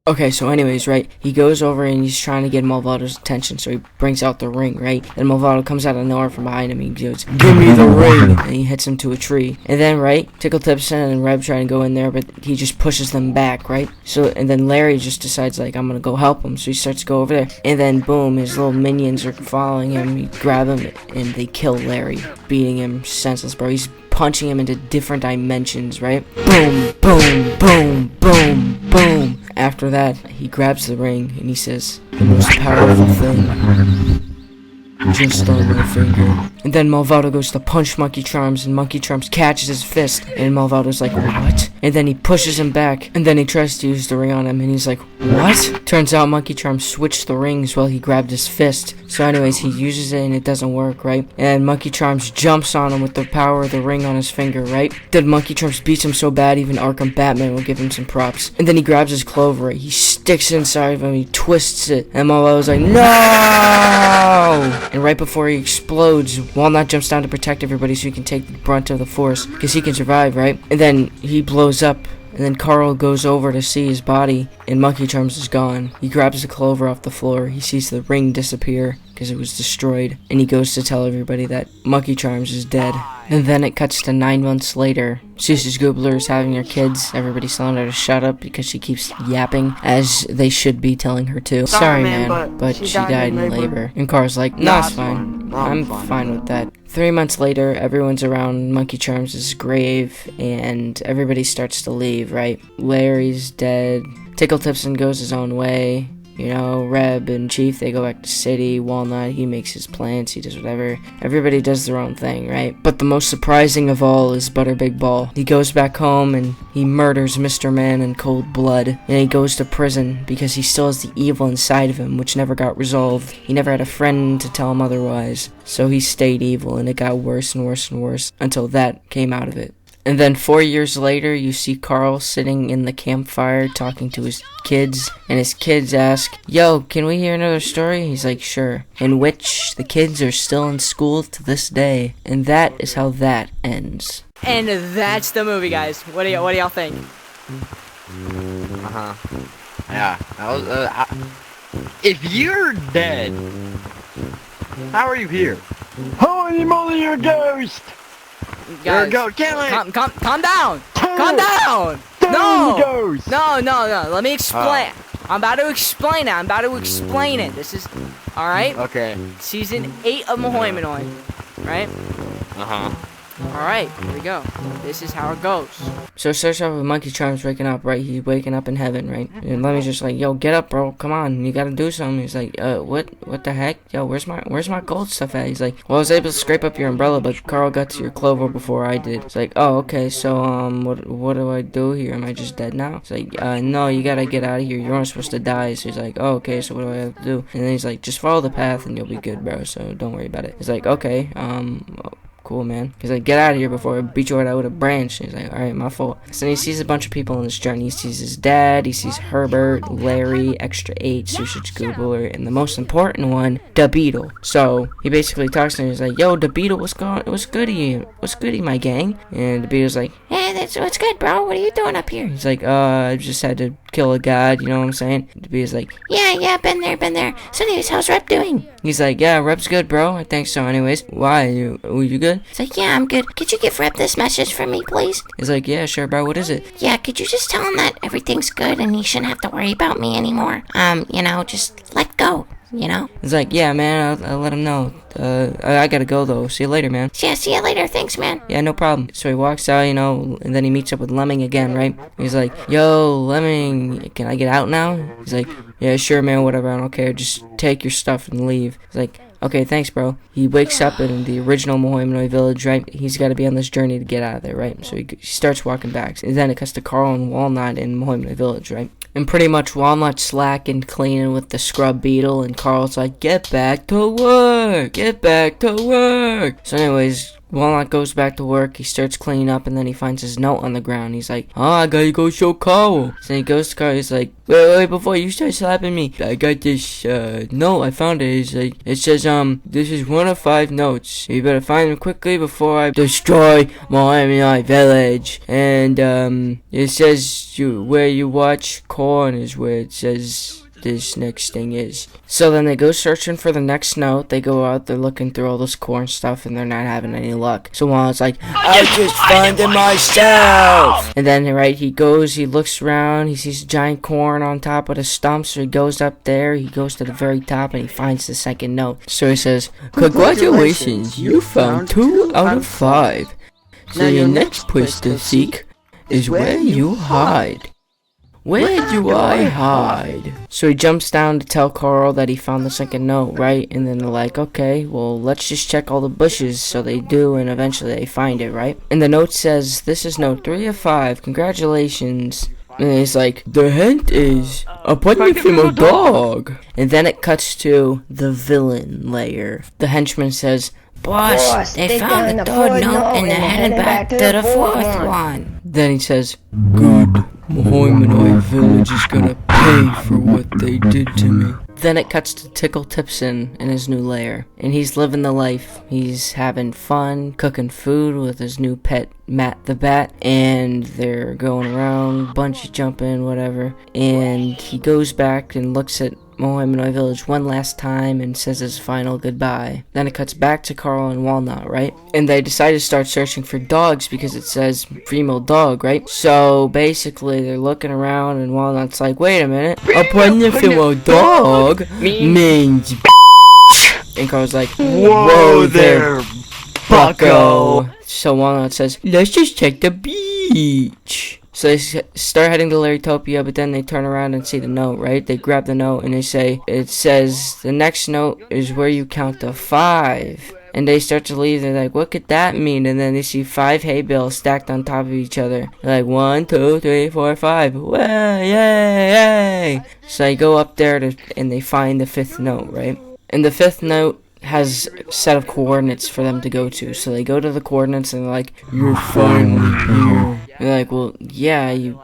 Speaker 1: Okay, so anyways, right, he goes over and he's trying to get Malvado's attention, so he brings out the ring, right? Then Malvado comes out of nowhere from behind him, he goes, give me the ring! And he hits him to a tree. And then, right, Tickle Tipson and Reb try to go in there, but he just pushes them back, right? So, and then Larry just decides, like, I'm gonna go help him, so he starts to go over there. And then, boom, his little minions are following him, he grab him, and they kill Larry, beating him senseless, bro. He's punching him into different dimensions, right? Boom, boom, boom, boom, boom. After that, he grabs the ring and he says, the most powerful thing just on my finger. And then Malvado goes to punch Monkey Charms, and Monkey Charms catches his fist, and Malvado's like, what? And then he pushes him back, and then he tries to use the ring on him, and he's like, what? Turns out Monkey Charms switched the rings while he grabbed his fist. So anyways, he uses it and it doesn't work, right? And Monkey Charms jumps on him with the power of the ring on his finger, right? Then Monkey Charms beats him so bad even Arkham Batman will give him some props. And then he grabs his clover, right? He sticks it inside of him, he twists it, and Malvado's like, no! And right before he explodes, Walnut jumps down to protect everybody so he can take the brunt of the force, because he can survive, right? And then he blows up, and then Carl goes over to see his body, and Monkey Charms is gone. He grabs the clover off the floor, he sees the ring disappear, because it was destroyed, and he goes to tell everybody that Monkey Charms is dead. And then it cuts to 9 months later. Susie Goobler is having her kids. Everybody's telling her to shut up because she keeps yapping, as they should be telling her to. Sorry, man, but she died in labor. And Carl's like, no, it's fine. I'm fine with that. 3 months later, everyone's around Monkey Charms' grave, and everybody starts to leave, right? Larry's dead. Tickle Tipson goes his own way. You know, Reb and Chief, they go back to city. Walnut, he makes his plans, he does whatever. Everybody does their own thing, right? But the most surprising of all is Butter Big Ball. He goes back home and he murders Mr. Man in cold blood. And he goes to prison because he still has the evil inside of him, which never got resolved. He never had a friend to tell him otherwise. So he stayed evil, and it got worse and worse and worse until that came out of it. And then 4 years later, you see Carl sitting in the campfire talking to his kids, and his kids ask, yo, can we hear another story? He's like, sure. In which the kids are still in school to this day. And that is how that ends.
Speaker 4: And that's the movie, guys. What do y'all think?
Speaker 2: Yeah. If you're dead, how are you here?
Speaker 3: Holy moly, you're a ghost!
Speaker 4: Guys,
Speaker 2: go, kill it!
Speaker 4: Calm down! Calm down! No! No. Let me explain. I'm about to explain it. This is... Alright?
Speaker 2: Okay.
Speaker 4: Season 8 of MAHOYMANOY. Right? Alright, here we go. This is how it goes.
Speaker 1: So it starts off with Monkey Charms waking up, right? He's waking up in heaven, right? And Lemmy's just like, yo, get up, bro. Come on, you gotta do something. He's like, what the heck? Yo, where's my gold stuff at? He's like, well, I was able to scrape up your umbrella, but Carl got to your clover before I did. It's like, oh, okay, so, what do I do here? Am I just dead now? It's like, no, you gotta get out of here. You weren't supposed to die. So he's like, oh, okay, so what do I have to do? And then he's like, just follow the path and you'll be good, bro, so don't worry about it. He's like, okay, cool, man. He's like, get out of here before I beat you out with a branch. And he's like, alright, my fault. So he sees a bunch of people on this journey. He sees his dad, he sees Herbert, Larry, Extra 8, Sushage Googler, and the most important one, Da Beetle. So he basically talks to him. He's like, yo, Da Beetle, what's goody, my gang? And Da Beetle's like, hey, what's good, bro? What are you doing up here? He's like, I just had to kill a god, you know what I'm saying? Da Beetle's like, yeah, been there. So anyways, how's Rep doing? He's like, yeah, Rep's good, bro. I think so. Anyways, why? You good?
Speaker 7: He's like, yeah, I'm good. Could you give Rep this message for me, please?
Speaker 1: He's like, yeah, sure, bro. What is it?
Speaker 7: Yeah, could you just tell him that everything's good and he shouldn't have to worry about me anymore? Just let go, you know?
Speaker 1: He's like, yeah, man, I'll let him know. I gotta go, though. See you later, man.
Speaker 7: Yeah, see you later. Thanks, man.
Speaker 1: Yeah, no problem. So he walks out, you know, and then he meets up with Lemming again, right? He's like, yo, Lemming, can I get out now? He's like, yeah, sure, man, whatever. I don't care. Just take your stuff and leave. He's like, okay, thanks, bro. He wakes up in the original MAHOYMANOY village, right? He's got to be on this journey to get out of there, right? So he starts walking back. And then it cuts to Carl and Walnut in MAHOYMANOY village, right? And pretty much Walnut's slacking, cleaning with the scrub beetle, and Carl's like, get back to work! Get back to work! So anyways, Walnut goes back to work, he starts cleaning up, and then he finds his note on the ground. He's like, I gotta go show Carl. So he goes to Carl, he's like, wait, before you start slapping me, I got this, note, I found it. He's like, it says, this is 1 of 5 notes. You better find them quickly before I destroy MAHOYMANOY village. And, it says, where you watch corn is where it says this next thing is. So then they go searching for the next note. They go out, they're looking through all this corn stuff, and they're not having any luck. So Walnut's like, I just found it myself! And then, right, he goes, he looks around, he sees giant corn on top of the stump, so he goes up there, he goes to the very top, and he finds the second note. So he says, congratulations, you found 2 out of 5. So your next place to seek is where you hide. Where do I hide? So he jumps down to tell Carl that he found the second note, right? And then they're like, okay, well, let's just check all the bushes. So they do, and eventually they find it, right? And the note says, this is note 3 of 5. Congratulations. And he's like, the hint is a putty female dog. And then it cuts to the villain layer. The henchman says, Boss, they found the 3rd note and they're headed back to the 4th one. Then he says, good. MAHOYMANOY village is gonna pay for what they did to me. Then it cuts to Tickle Tipson in his new lair, and he's living the life. He's having fun, cooking food with his new pet, Matt the Bat, and they're going around, bungee jumping, whatever. And he goes back and looks at MAHOYMANOY village one last time and says his final goodbye. Then it cuts back to Carl and Walnut, right? And they decide to start searching for dogs because it says female dog, right? So basically they're looking around and Walnut's like, wait a minute, a pregnant female dog means and Carl's like, whoa there, bucko. So Walnut says, let's just check the beach. So they start heading to Larytopia, but then they turn around and see the note, right? They grab the note and they say, it says, the next note is where you count to 5. And they start to leave. They're like, what could that mean? And then they see 5 hay bales stacked on top of each other. They're like, 1, 2, 3, 4, 5. Way, yay, yay. So they go up there and they find the 5th note, right? And the 5th note has a set of coordinates for them to go to. So they go to the coordinates and they're like, you're finally here. They're like, well, yeah, you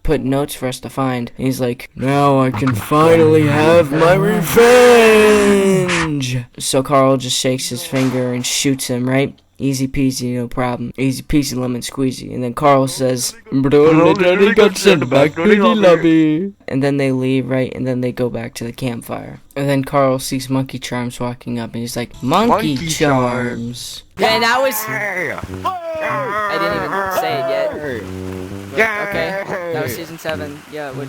Speaker 1: put notes for us to find. And he's like, now I can finally have my revenge. So Carl just shakes his finger and shoots him, right? Easy peasy, no problem. Easy peasy, lemon squeezy. And then Carl says, Daddy got sent back to the lobby. And then they leave, right? And then they go back to the campfire. And then Carl sees Monkey Charms walking up, and he's like, Monkey Charms.
Speaker 4: Yeah, and that was... I didn't even say it yet. But, okay, that was season 7. Yeah, it would...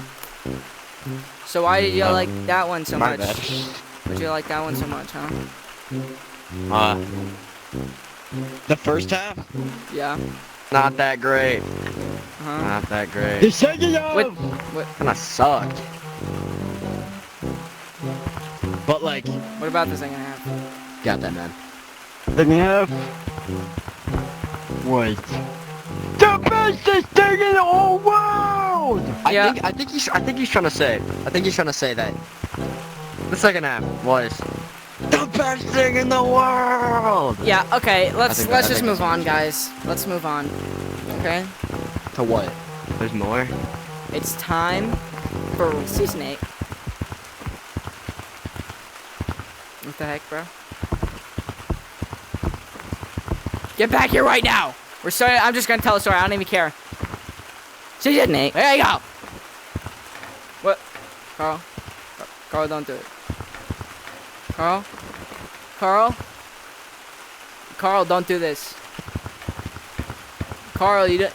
Speaker 4: So why did you like that one so much? Why'd you like that one so much, huh?
Speaker 2: The first half?
Speaker 4: Yeah.
Speaker 2: Not that great. Not that great.
Speaker 3: The second half!
Speaker 4: What?
Speaker 2: Kinda sucked. But like...
Speaker 4: What about the second half?
Speaker 2: Got that, man.
Speaker 3: Second half was the bestest thing in the whole world!
Speaker 4: Yeah.
Speaker 2: I think he's trying to say that the second half was the best thing in the world.
Speaker 4: Yeah, okay, let's just move on, guys. Let's move on. Okay?
Speaker 2: To what? There's more?
Speaker 4: It's time for season 8. What the heck, bro? Get back here right now! We're sorry, I'm just gonna tell a story, I don't even care. Season 8, there you go! What? Carl? Carl, don't do it. Carl? Carl? Carl, don't do this. Carl, you don't...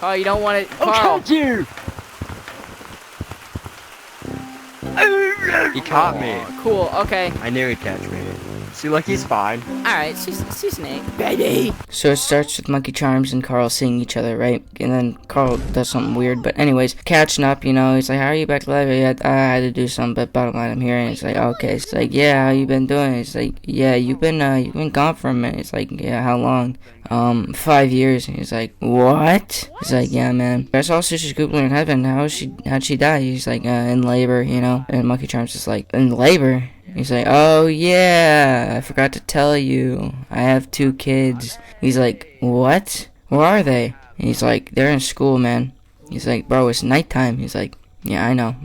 Speaker 4: Carl, you don't want it. Carl!
Speaker 3: I'll catch you!
Speaker 2: He caught me.
Speaker 4: Cool, okay.
Speaker 2: I knew he'd catch me. See, like, he's fine.
Speaker 4: Alright, season 8. Baby!
Speaker 1: So it starts with Monkey Charms and Carl seeing each other, right? And then Carl does something weird, but anyways, catching up, you know, he's like, how are you back to life? Yeah, I had to do something, but bottom line, I'm here. And he's like, okay. It's like, yeah, how you been doing? He's like, yeah, you've been gone for a minute. It's like, yeah, how long? 5 years. And he's like, what? He's like, yeah, man. I saw Sister Scoopler in heaven. How'd she die? He's like, in labor, you know? And Monkey Charms is like, in labor? He's like, oh yeah, I forgot to tell you, I have 2 kids. He's like, what? Where are they? And he's like, they're in school, man. He's like, bro, it's nighttime. He's like, yeah, I know.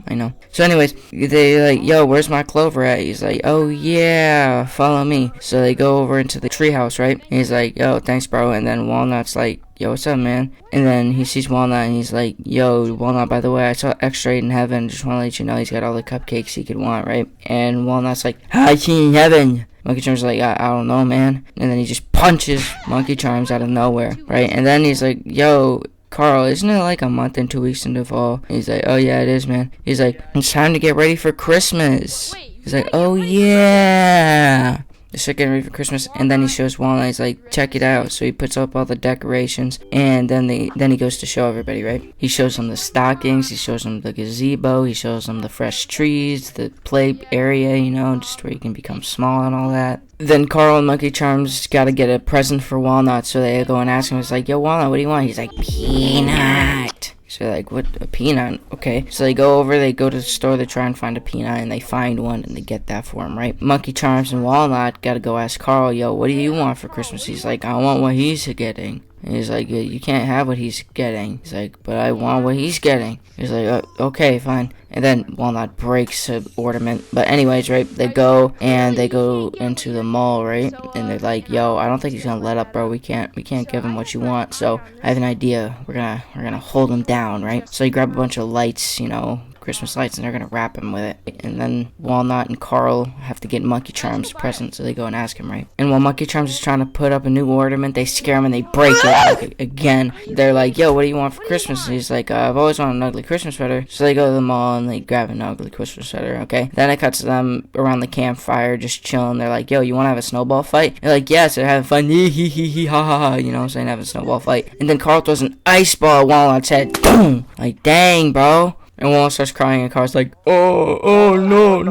Speaker 1: So anyways, they like, yo, where's my Clover at? He's like, oh yeah, follow me. So they go over into the treehouse, right? And he's like, yo, thanks, bro. And then Walnut's like, yo, what's up, man? And then he sees Walnut and he's like, yo, Walnut, by the way, I saw X-Ray in heaven. Just want to let you know he's got all the cupcakes he could want, right? And Walnut's like, how I seen in heaven? Monkey Charms is like, I don't know, man. And then he just punches Monkey Charms out of nowhere, right? And then he's like, yo, Carl, isn't it like a month and 2 weeks into fall? He's like, oh yeah, it is, man. He's like, it's time to get ready for Christmas. He's like, oh yeah. They start getting ready for Christmas, and then he shows Walnut. He's like, check it out. So he puts up all the decorations, and then he goes to show everybody, right? He shows them the stockings, he shows them the gazebo, he shows them the fresh trees, the play area, you know, just where you can become small and all that. Then Carl and Monkey Charms gotta get a present for Walnut, so they go and ask him. It's like, yo, Walnut, what do you want? He's like, peanut. So they're like, what, a peanut? Okay. So they go to the store, they try and find a peanut, and they find one, and they get that for him, right? Monkey Charms and Walnut gotta go ask Carl, yo, what do you want for Christmas? He's like, I want what he's getting. And he's like, you can't have what he's getting. He's like, but I want what he's getting. He's like, okay, fine. And then Walnut breaks an ornament. But anyways, right, they go into the mall, right? And they're like, yo, I don't think he's gonna let up, bro. We can't give him what you want. So I have an idea. We're gonna hold him down, right? So they grab a bunch of lights, you know, Christmas lights, and they're gonna wrap him with it. And then Walnut and Carl have to get Monkey Charms a present, so they go and ask him, right? And while Monkey Charms is trying to put up a new ornament, they scare him and they break it like, again. They're like, yo, what do you want for Christmas? And he's like, I've always wanted an ugly Christmas sweater. So they go to the mall and they grab an ugly Christmas sweater, okay? Then it cuts to them around the campfire just chilling. They're like, yo, you want to have a snowball fight? They're like, yes, they're having fun. Hee hee hee hee ha ha ha. You know what I'm saying? Having a snowball fight. And then Carl throws an ice ball at Walnut's head. Boom! Like, dang, bro. And Walnut starts crying, and Carl's like, oh, no,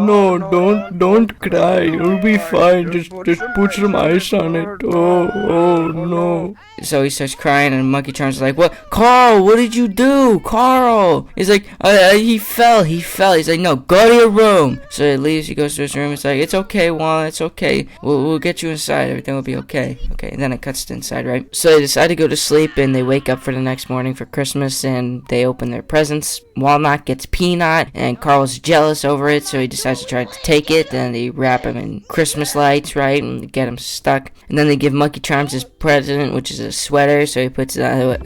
Speaker 1: don't cry, it'll be fine, just put some ice on it, oh, no. So he starts crying, and Monkey Charms is like, what, Carl, what did you do, Carl? He's like, he fell, he's like, no, go to your room. So he leaves, he goes to his room, it's like, it's okay, Walnut, it's okay, we'll get you inside, everything will be okay. Okay, and then it cuts to inside, right? So they decide to go to sleep, and they wake up for the next morning for Christmas, and they open their presents. Walnut gets Peanut, and Carl's jealous over it, so he decides to try to take it. Then they wrap him in Christmas lights, right, and get him stuck. And then they give Monkey Charms his present, which is a sweater, so he puts it on.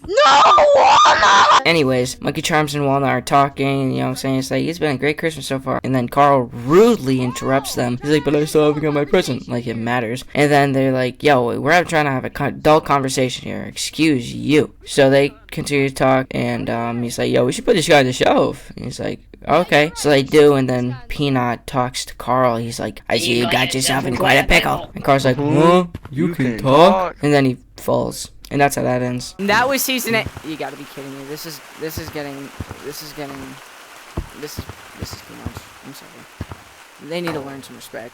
Speaker 1: No, Walnut! Anyways, Monkey Charms and Walnut are talking, you know what I'm saying? It's like, it's been a great Christmas so far. And then Carl rudely interrupts them. He's like, but I still haven't got my present. Like, it matters. And then they're like, yo, we're trying to have a adult conversation here. Excuse you. So they continue to talk, and he's like, yo, we should put this guy on the shelf. And he's like, okay. So they do, and then Peanut talks to Carl. He's like, I see you got yourself in quite a pickle. And Carl's like, huh? You can talk? And then he falls. And that's how that ends.
Speaker 4: And that was season 8. You gotta be kidding me. This is getting too much. I'm sorry. They need to learn some respect.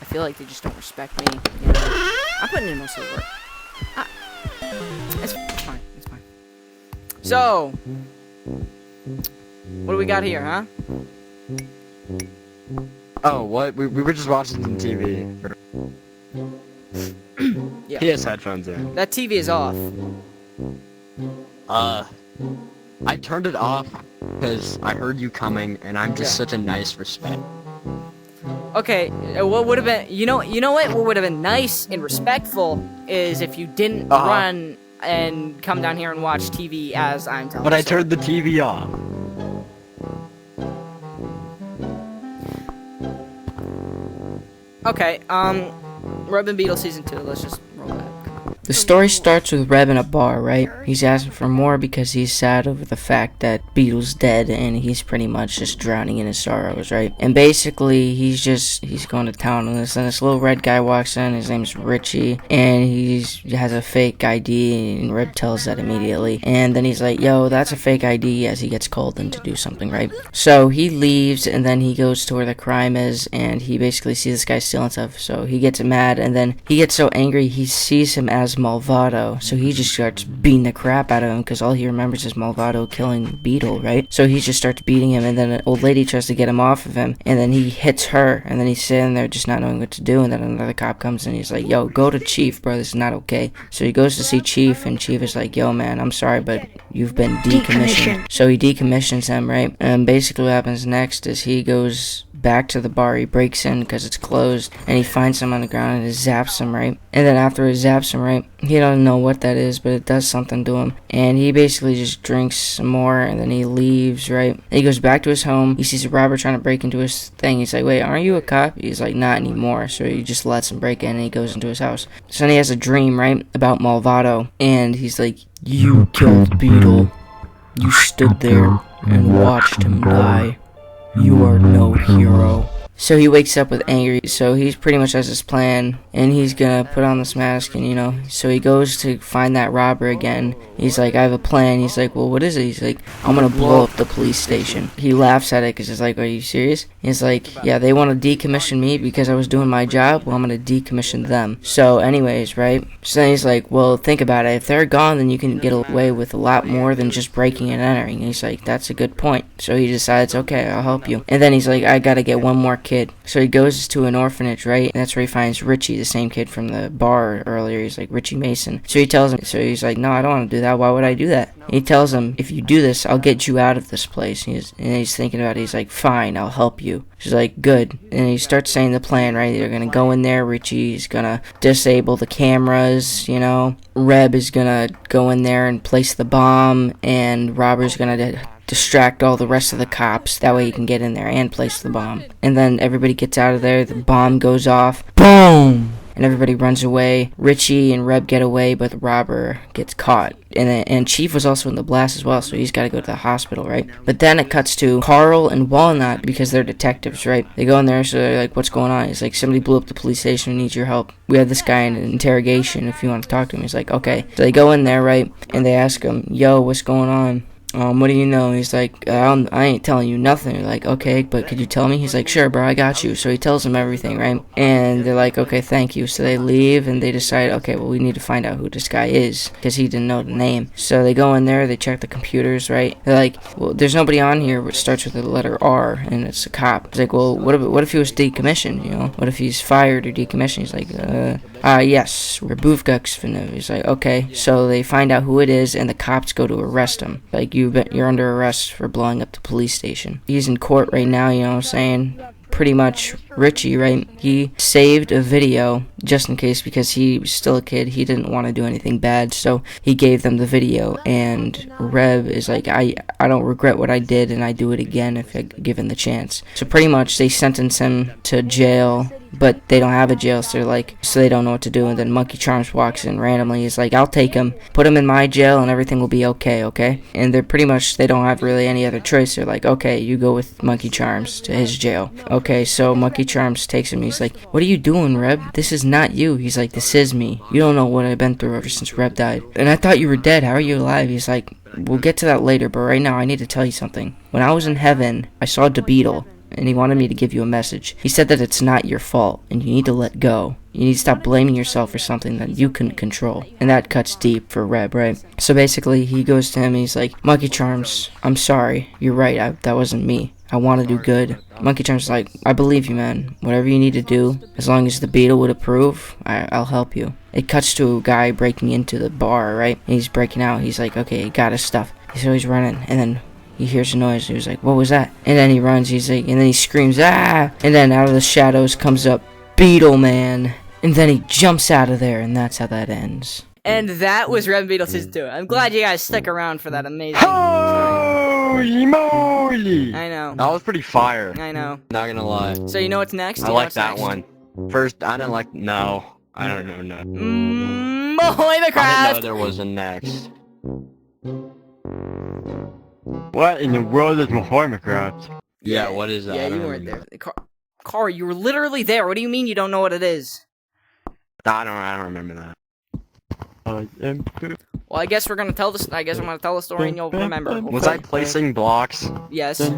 Speaker 4: I feel like they just don't respect me. You know? I'm putting in most of the work. It's fine. It's fine. So, what do we got here, huh?
Speaker 2: Oh, what? We were just watching some TV.
Speaker 4: Yeah.
Speaker 2: He has headphones in.
Speaker 4: That TV is off.
Speaker 2: I turned it off because I heard you coming, and I'm just such a nice respect.
Speaker 4: Okay, what would have been, you know what would have been nice and respectful is if you didn't run and come down here and watch TV as I'm telling you.
Speaker 2: But I turned the TV off.
Speaker 4: Okay, Rub and Beetle Season 2, let's just roll that.
Speaker 1: The story starts with Reb in a bar, right? He's asking for more because he's sad over the fact that Beetle's dead and he's pretty much just drowning in his sorrows, right? And basically, he's going to town on this, and this little red guy walks in, his name's Richie, and he has a fake ID, and Reb tells that immediately. And then he's like, yo, that's a fake ID, as he gets called in to do something, right? So he leaves, and then he goes to where the crime is, and he basically sees this guy stealing stuff, so he gets mad, and then he gets so angry, he sees him as Malvado, so he just starts beating the crap out of him because all he remembers is Malvado killing Beetle, right? So he just starts beating him, and then an old lady tries to get him off of him, and then he hits her, and then he's sitting there just not knowing what to do, and then another cop comes in, and he's like, yo, go to Chief, bro, this is not okay. So he goes to see Chief, and Chief is like, yo, man, I'm sorry, but you've been decommissioned. So he decommissions him, right? And basically what happens next is he goes back to the bar, he breaks in because it's closed, and he finds him on the ground, and it zaps him, right? And then after it zaps him, right, he don't know what that is, but it does something to him, and he basically just drinks some more, and then he leaves, right? And he goes back to his home, he sees a robber trying to break into his thing, he's like, wait, aren't you a cop? He's like, not anymore, so he just lets him break in, and he goes into his house. So then he has a dream, right, about Malvado, and he's like, you killed Beetle, you stood there and watched him die. You are no hero. So he wakes up with anger, so he pretty much has his plan, and he's gonna put on this mask, and so he goes to find that robber again. He's like, I have a plan. He's like, well, what is it? He's like, I'm gonna blow up the police station. He laughs at it because it's like, are you serious? He's like, yeah, they want to decommission me because I was doing my job. Well, I'm gonna decommission them. So anyways, right? So then he's like, well, think about it. If they're gone, then you can get away with a lot more than just breaking and entering. And he's like, that's a good point. So he decides, okay, I'll help you. And then he's like, I gotta get one more kid. So he goes to an orphanage, right? And that's where he finds Richie, the same kid from the bar earlier. He's like, Richie Mason. So he tells him, so he's like, no, I don't want to do that. Why would I do that? And he tells him, if you do this, I'll get you out of this place. And he's thinking about it. He's like, fine, I'll help you. She's like, good. And he starts saying the plan, right? They're gonna go in there. Richie's gonna disable the cameras, Reb is gonna go in there and place the bomb, and Robber's gonna distract all the rest of the cops. That way he can get in there and place the bomb. And then everybody gets out of there. The bomb goes off. Boom! And everybody runs away. Richie and Reb get away, but the robber gets caught. And Chief was also in the blast as well, so he's got to go to the hospital, right? But then it cuts to Carl and Walnut, because they're detectives, right? They go in there, so they're like, what's going on? He's like, somebody blew up the police station, we need your help. We have this guy in an interrogation if you want to talk to him. He's like, okay. So they go in there, right? And they ask him, yo, what's going on? What do you know? He's like, I ain't telling you nothing. They're like, okay, but could you tell me? He's like, sure, bro, I got you. So he tells them everything, right? And they're like, okay, thank you. So they leave, and they decide, okay, well, we need to find out who this guy is, because he didn't know the name. So they go in there, they check the computers, right? They're like, well, there's nobody on here which starts with the letter R, and it's a cop. It's like, well, what if he was decommissioned, you know? What if he's fired or decommissioned? He's like, yes, we're Boofguks. He's like, okay. So they find out who it is, and the cops go to arrest him. Like, you're under arrest for blowing up the police station. He's in court right now, you know what I'm saying? Pretty much Richie, right? He saved a video just in case, because he was still a kid. He didn't want to do anything bad, so he gave them the video. And Reb is like, I don't regret what I did, and I do it again if given the chance. So pretty much they sentence him to jail, but they don't have a jail, so they don't know what to do. And then Monkey Charms walks in randomly. He's like, I'll take him, put him in my jail, and everything will be okay? And they don't have really any other choice. They're like, okay, you go with Monkey Charms to his jail. Okay, so Monkey Charms takes him. He's like, what are you doing, Reb? This is not you. He's like, this is me. You don't know what I've been through ever since Reb died. And I thought you were dead. How are you alive? He's like, we'll get to that later, but right now I need to tell you something. When I was in heaven, I saw DeBeetle, and he wanted me to give you a message. He said that it's not your fault, and you need to let go. You need to stop blaming yourself for something that you couldn't control. And that cuts deep for Reb, right? So basically, he goes to him, and he's like, Monkey Charms, I'm sorry. You're right, that wasn't me. I want to do good. Monkey Charms is like, I believe you, man. Whatever you need to do, as long as the Beetle would approve, I'll help you. It cuts to a guy breaking into the bar, right? And he's breaking out. He's like, okay, he got his stuff. So he's running, and then he hears a noise. He was like, what was that? And then he runs. He's like, and then he screams, ah! And then out of the shadows comes up Beetle Man. And then he jumps out of there, and that's how that ends.
Speaker 4: And that was Reb Beetle Season 2. I'm glad you guys stuck around for that amazing.
Speaker 3: Holy moly!
Speaker 4: I know.
Speaker 2: That was pretty fire.
Speaker 4: I know.
Speaker 2: Not gonna lie.
Speaker 4: So you know what's next?
Speaker 2: I like that one. First, I didn't like. No, I don't know. No.
Speaker 4: Mahoy the Craft.
Speaker 2: I didn't know there was a next.
Speaker 3: What in the world is Mahoymanoy?
Speaker 2: Yeah, what is that?
Speaker 4: Yeah, you weren't there. Carl, you were literally there. What do you mean you don't know what it is?
Speaker 2: I don't remember that.
Speaker 4: Well, I guess we're gonna tell this. I guess I'm gonna tell the story and you'll remember.
Speaker 2: Was I placing blocks?
Speaker 4: Yes. Okay,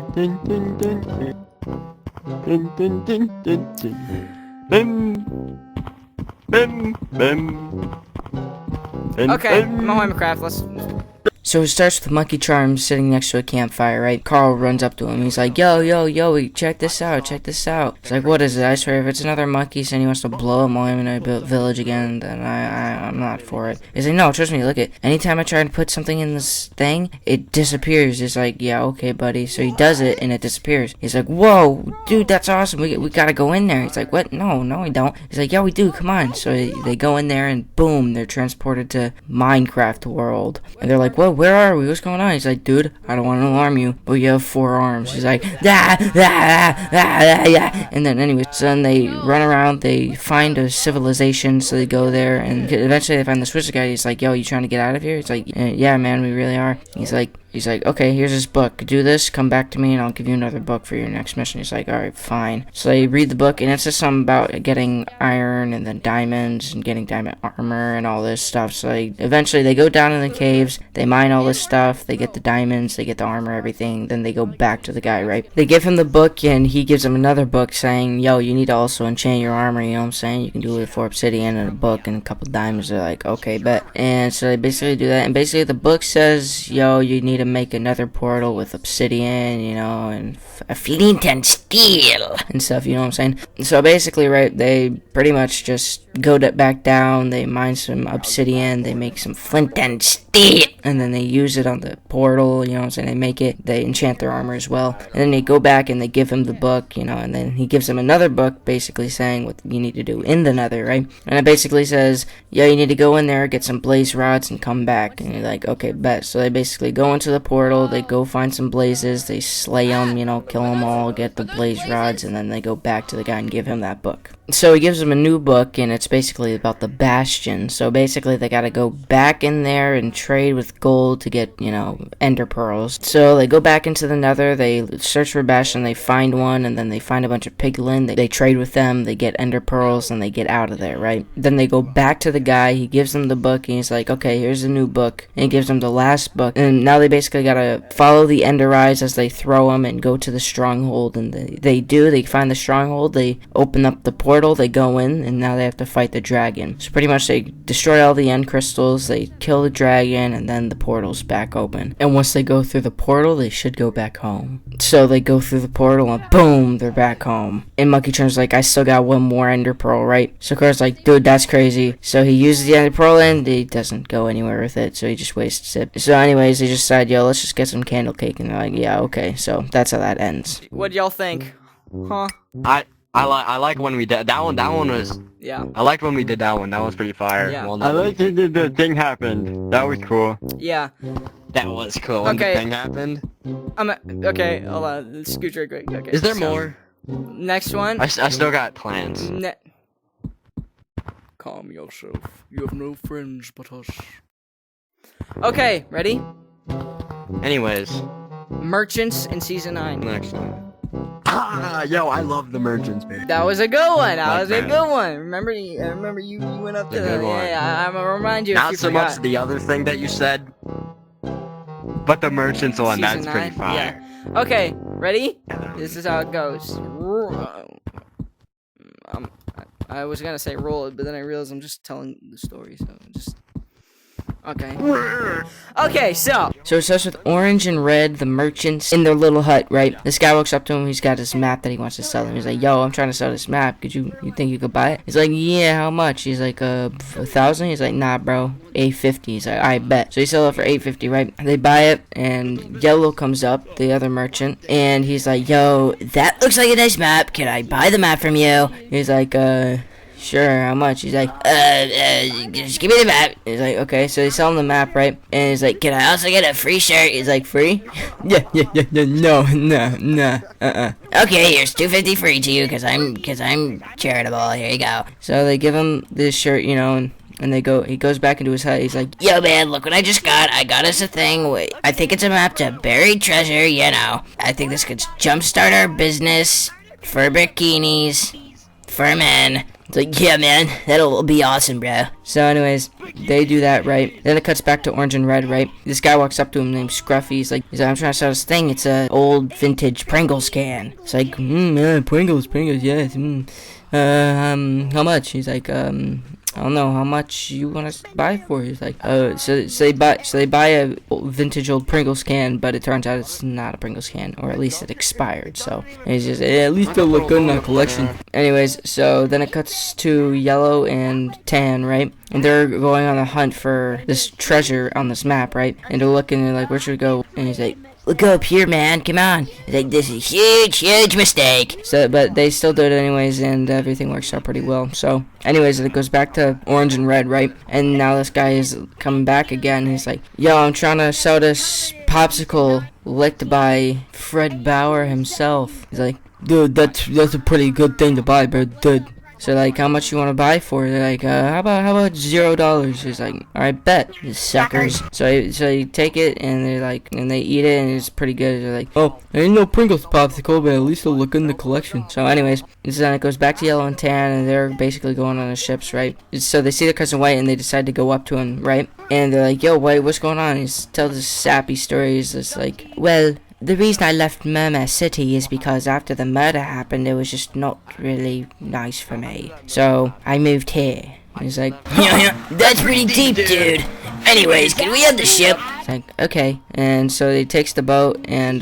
Speaker 4: Mahoymanoy, let's.
Speaker 1: So it starts with Monkey Charms sitting next to a campfire, right? Carl runs up to him. He's like, yo, check this out. He's like, what is it? I swear, if it's another monkey saying he wants to blow up Mahoymanoy village again, then I'm not for it. He's like, no, trust me, look it. Anytime I try to put something in this thing, it disappears. He's like, yeah, okay, buddy. So he does it, and it disappears. He's like, whoa, dude, that's awesome. We gotta go in there. He's like, what? No, we don't. He's like, yeah, we do. Come on. So they go in there, and boom, they're transported to Minecraft world. And they're like, whoa, where are we? What's going on? He's like, dude, I don't want to alarm you, but you have 4 arms. He's like, and then anyway, so then they run around, they find a civilization, so they go there, and eventually they find the Swiss guy. He's like, yo, you trying to get out of here? He's like, yeah, man, we really are. He's like, okay, here's this book. Do this, come back to me, and I'll give you another book for your next mission. He's like, alright, fine. So they read the book, and it's just something about getting iron, and then diamonds, and getting diamond armor, and all this stuff. So eventually they go down in the caves, they mine all this stuff, they get the diamonds, they get the armor, everything, then they go back to the guy, right? They give him the book, and he gives him another book saying, yo, you need to also enchant your armor, you know what I'm saying? You can do it with 4 obsidian and a book and a couple diamonds. They're like, okay, bet. And so they basically do that, and basically the book says, yo, you need to make another portal with obsidian, you know, and a flint and steel and stuff, you know what I'm saying? So basically, right, they pretty much just go back down, they mine some obsidian, they make some flint and steel, and then they use it on the portal, you know what I'm saying, they make it, they enchant their armor as well, and then they go back and they give him the book, you know, and then he gives him another book, basically saying what you need to do in the nether, right, and it basically says, yeah, you need to go in there, get some blaze rods, and come back, and you're like, okay, bet, so they basically go into the portal, they go find some blazes, they slay them, you know, kill them all, get the blaze rods, and then they go back to the guy and give him that book. So he gives him a new book, and it's basically about the Bastion. So basically, they gotta go back in there and trade with gold to get, you know, ender pearls. So they go back into the nether, they search for Bastion, they find one, and then they find a bunch of piglin. They trade with them, they get ender pearls, and they get out of there, right? Then they go back to the guy, he gives them the book, and he's like, okay, here's a new book. And he gives them the last book. And now they basically gotta follow the ender eyes as they throw them and go to the stronghold. And they find the stronghold, they open up the portal, they go in, and now they have to fight the dragon. So pretty much they destroy all the end crystals, they kill the dragon, and then the portal's back open. And once they go through the portal, they should go back home. So they go through the portal, and boom, they're back home. And Monkey Charm's like, I still got one more ender pearl, right? So Cora's like, dude, that's crazy. So he uses the ender pearl, and he doesn't go anywhere with it, so he just wastes it. So anyways, they just decide, yo, let's just get some candle cake, and they're like, yeah, okay. So that's how that ends.
Speaker 4: What y'all think? Huh?
Speaker 2: I like when we did that one. That one was,
Speaker 4: yeah.
Speaker 2: I liked when we did that one. That was pretty fire.
Speaker 4: Yeah.
Speaker 2: Well
Speaker 3: I like that the thing happened. That was cool.
Speaker 4: Yeah.
Speaker 2: That was cool. When the thing happened.
Speaker 4: Okay. Hold on. Scooch right quick. Okay.
Speaker 2: Is there more?
Speaker 4: Next one.
Speaker 2: I still got plans.
Speaker 4: Calm yourself. You have no friends but us. Okay. Ready?
Speaker 2: Anyways.
Speaker 4: Merchants in season 9.
Speaker 2: Next one. Yo, I love the merchants, man.
Speaker 4: That was a good one. That was a good one. Remember you went up to the yeah. I'm gonna remind you.
Speaker 2: Not so much the other thing that you said, but the merchants one. That's pretty fire.
Speaker 4: Yeah. Okay, ready? This is how it goes. I was gonna say roll it, but then I realized I'm just telling the story, so just. Okay. Okay, so
Speaker 1: it starts with orange and red, the merchants in their little hut, right? This guy walks up to him, he's got this map that he wants to sell him. He's like, yo, I'm trying to sell this map. You think you could buy it? He's like, yeah, how much? He's like, 1,000? He's like, nah, bro, 850. He's like, I bet. So he sells it for 850, right? They buy it, and Yellow comes up, the other merchant, and he's like, yo, that looks like a nice map. Can I buy the map from you? He's like, sure, how much? He's like, just give me the map. He's like, okay, so they sell him the map, right? And he's like, can I also get a free shirt? He's like, free? yeah, no, okay, here's 250 free to you, cause I'm charitable, here you go. So they give him this shirt, you know, and he goes back into his hut. He's like, yo, man, look what I just got. I got us a thing. Wait, I think it's a map to buried treasure, you know. I think this could jumpstart our business for bikinis, for men. It's like, yeah, man, that'll be awesome, bro. So anyways, they do that, right? Then it cuts back to orange and red, right? This guy walks up to him named Scruffy. He's like, I'm trying to sell this thing. It's a old vintage Pringles can. It's like, man, Pringles, yes. How much? He's like, I don't know how much you want to buy for. He's like, so they buy a vintage old Pringles can, but it turns out it's not a Pringles can, or at least it expired. So and he's just, at least it'll look good in our collection. Anyways, so then it cuts to Yellow and Tan, right? And they're going on a hunt for this treasure on this map, right? And they're looking and they're like, where should we go? And he's like, look up here, man, come on. He's like, this is a huge mistake. So, but they still do it anyways, and everything works out pretty well. So, anyways, it goes back to orange and red, right? And now this guy is coming back again. He's like, yo, I'm trying to sell this popsicle licked by Fred Bauer himself. He's like, dude, that's a pretty good thing to buy, bro, dude. So like, how much you want to buy for? They're like, how about $0? He's like, all right, bet, you suckers. So you take it and they're like, and they eat it and it's pretty good. They're like, oh, there ain't no Pringles popsicle, but at least it'll look good in the collection. So anyways, then it goes back to Yellow and Tan, and they're basically going on the ships, right? So they see their cousin White and they decide to go up to him, right? And they're like, yo, White, what's going on? He's tells this sappy story. He's just like, well, the reason I left Murmur City is because after the murder happened, it was just not really nice for me. So I moved here. He's like, yeah, that's pretty deep, dude.
Speaker 7: Anyways, can we end the ship?
Speaker 1: It's like, okay. And so he takes the boat and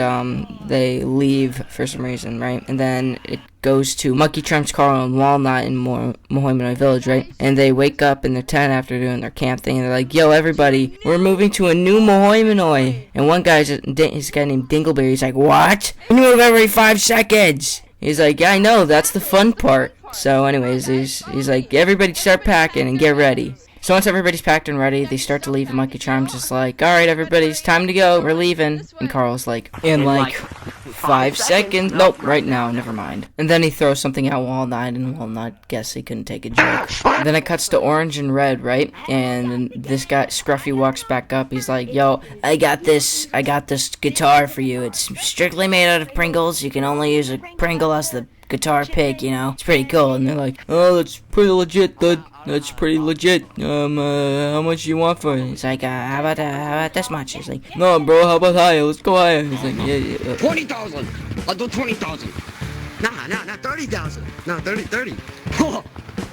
Speaker 1: they leave for some reason, right? And then it goes to Monkey Charms, Carl, and Walnut in MAHOYMANOY Village, right? And they wake up in their tent after doing their camp thing, and they're like, yo, everybody, we're moving to a new MAHOYMANOY. And one guy's a guy named Dingleberry. He's like, what? We move every 5 seconds. He's like, yeah, I know, that's the fun part. So anyways, he's like, everybody start packing and get ready. So once everybody's packed and ready, they start to leave, and Monkey Charms is like, alright everybody, it's time to go, we're leaving. And Carl's like, in like 5 seconds? Nope, right now, never mind. And then he throws something at Walnut, and Walnut guess he couldn't take a joke. And then it cuts to Orange and Red, right? And this guy, Scruffy, walks back up, he's like, yo, I got this guitar for you. It's strictly made out of Pringles, you can only use a Pringle as the guitar pick, you know? It's pretty cool. And they're like, oh, that's pretty legit, dude. That's pretty legit. How much do you want for it? He's like, how about this much? He's like, no, bro, how about higher? Let's go higher. He's like, yeah.
Speaker 2: 20,000. I'll do 20,000. Nah, 30,000. Nah, 30.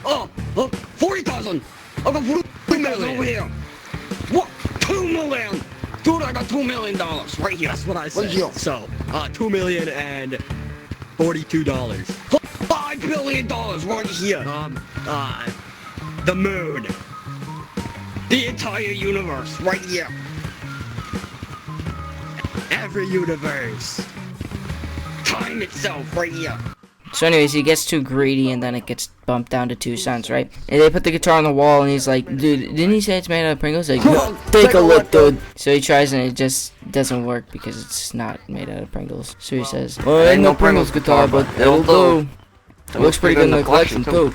Speaker 2: Oh, 40,000. I'll go 2 million over here. What? 2 million. Dude, I got $2 million right here. That's what I said. So, $2 million and $42. $5 billion right here. The moon. The entire universe right here. Every universe. Time itself right here.
Speaker 1: So anyways, he gets too greedy, and then it gets bumped down to 2 cents, right? And they put the guitar on the wall, and he's like, dude, didn't he say it's made out of Pringles? Like, no, take a look, dude. So he tries, and it just doesn't work because it's not made out of Pringles. So he says, well, it ain't no Pringles guitar, but it'll do. It looks pretty good in the collection, too.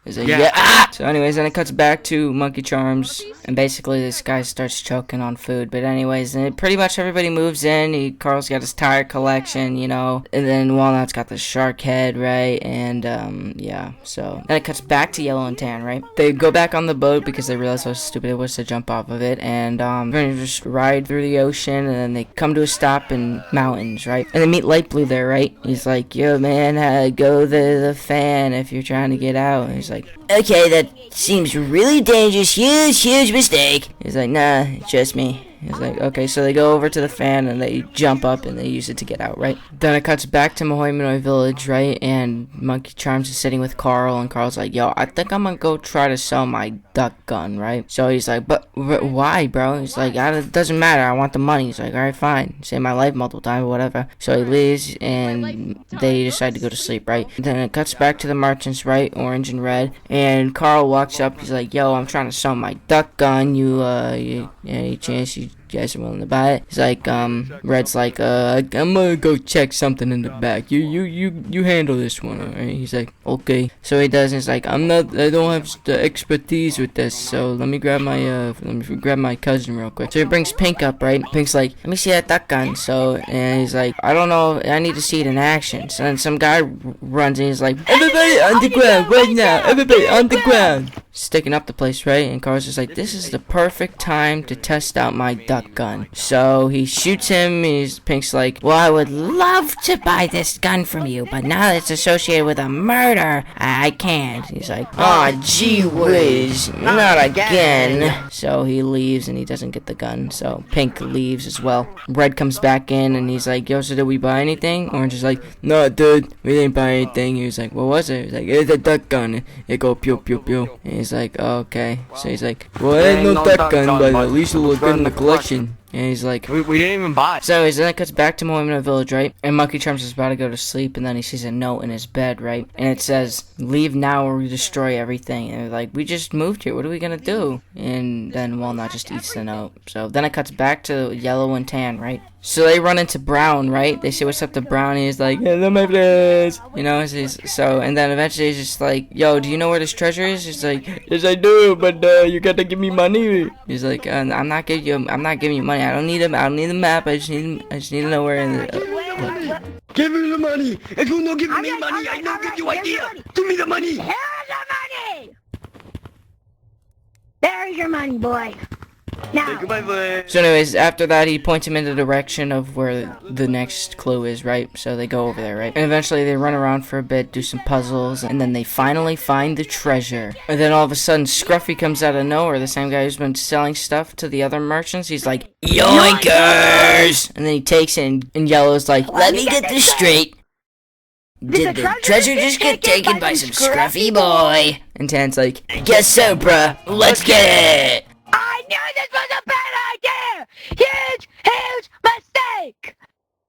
Speaker 1: He's like, yeah. So anyways, then it cuts back to Monkey Charms, and basically this guy starts choking on food. But anyways, and pretty much everybody moves in. Carl's got his tire collection, you know, and then Walnut's got the shark head, right? And yeah, so then it cuts back to Yellow and Tan, right? They go back on the boat because they realize how stupid it was to jump off of it, and they're gonna just ride through the ocean, and then they come to a stop in mountains, right? And they meet Light Blue there, right? He's like, yo man, go the fan if you're trying to get out. And he's like, okay, that seems really dangerous, huge mistake. He's like, nah, just me. He's like, okay, so they go over to the fan and they jump up and they use it to get out, right? Then it cuts back to MAHOYMANOY Village, right? And Monkey Charms is sitting with Carl, and Carl's like, yo, I think I'm gonna go try to sell my duck gun, right? So he's like, but why, bro? He's like, it doesn't matter, I want the money. He's like, alright, fine. Save my life multiple times or whatever. So he leaves and they decide to go to sleep, right? Then it cuts back to the merchants, right? Orange and Red. And Carl walks up, he's like, yo, I'm trying to sell my duck gun. Any chance you guys are willing to buy it? He's like, Red's like, I'm gonna go check something in the back. You handle this one, alright? He's like, okay. So he does, and he's like, I don't have the expertise with this, so let me grab my cousin real quick. So he brings Pink up, right? Pink's like, let me see that duck gun. So, and he's like, I don't know, I need to see it in action. So then some guy runs in, he's like, everybody on the ground right now, everybody on the ground. Sticking up the place, right? And Carl's just like, this is the perfect time to test out my duck gun. So he shoots him. Pink's like, well, I would love to buy this gun from you, but now that it's associated with a murder, I can't. He's like, oh, gee whiz, not again. So he leaves and he doesn't get the gun. So Pink leaves as well. Red comes back in and he's like, yo, so did we buy anything? Orange is like, no, dude, we didn't buy anything. He was like, what was it? He was like, it's a duck gun. It go pew pew pew. And he's like, oh, okay. So he's like, well, it ain't no duck gun, but at least it'll look good in the collection. And he's like,
Speaker 2: we didn't even buy it.
Speaker 1: So then it cuts back to MAHOYMANOY Village, right? And Monkey Charms is about to go to sleep, and then he sees a note in his bed, right? And it says, leave now or we destroy everything. And they're like, we just moved here, what are we gonna do? And then Walnut just eats the note. So then it cuts back to Yellow and Tan, right? So they run into Brown, right? They say what's up to Brown, and he's like, hello my friends. You know, so, and then eventually he's just like, yo, do you know where this treasure is? He's like, yes I do, but you gotta give me money. He's like, I'm not giving you money. I don't need a map. I just need to know where in the
Speaker 2: Give me the money. If you don't give me money, I don't give you idea. Give me the money.
Speaker 6: Here's the money! There's your money, boy. Now.
Speaker 1: So anyways, after that, he points him in the direction of where the next clue is, right? So they go over there, right? And eventually they run around for a bit, do some puzzles, and then they finally find the treasure. And then all of a sudden, Scruffy comes out of nowhere, the same guy who's been selling stuff to the other merchants. He's like, yoinkers! And then he takes it, and Yellow's like, let me get this straight. Did the treasure just get taken by some scruffy boy? And Tan's like, I guess so, bruh. Let's get it!
Speaker 6: I knew this was a bad idea! Huge mistake!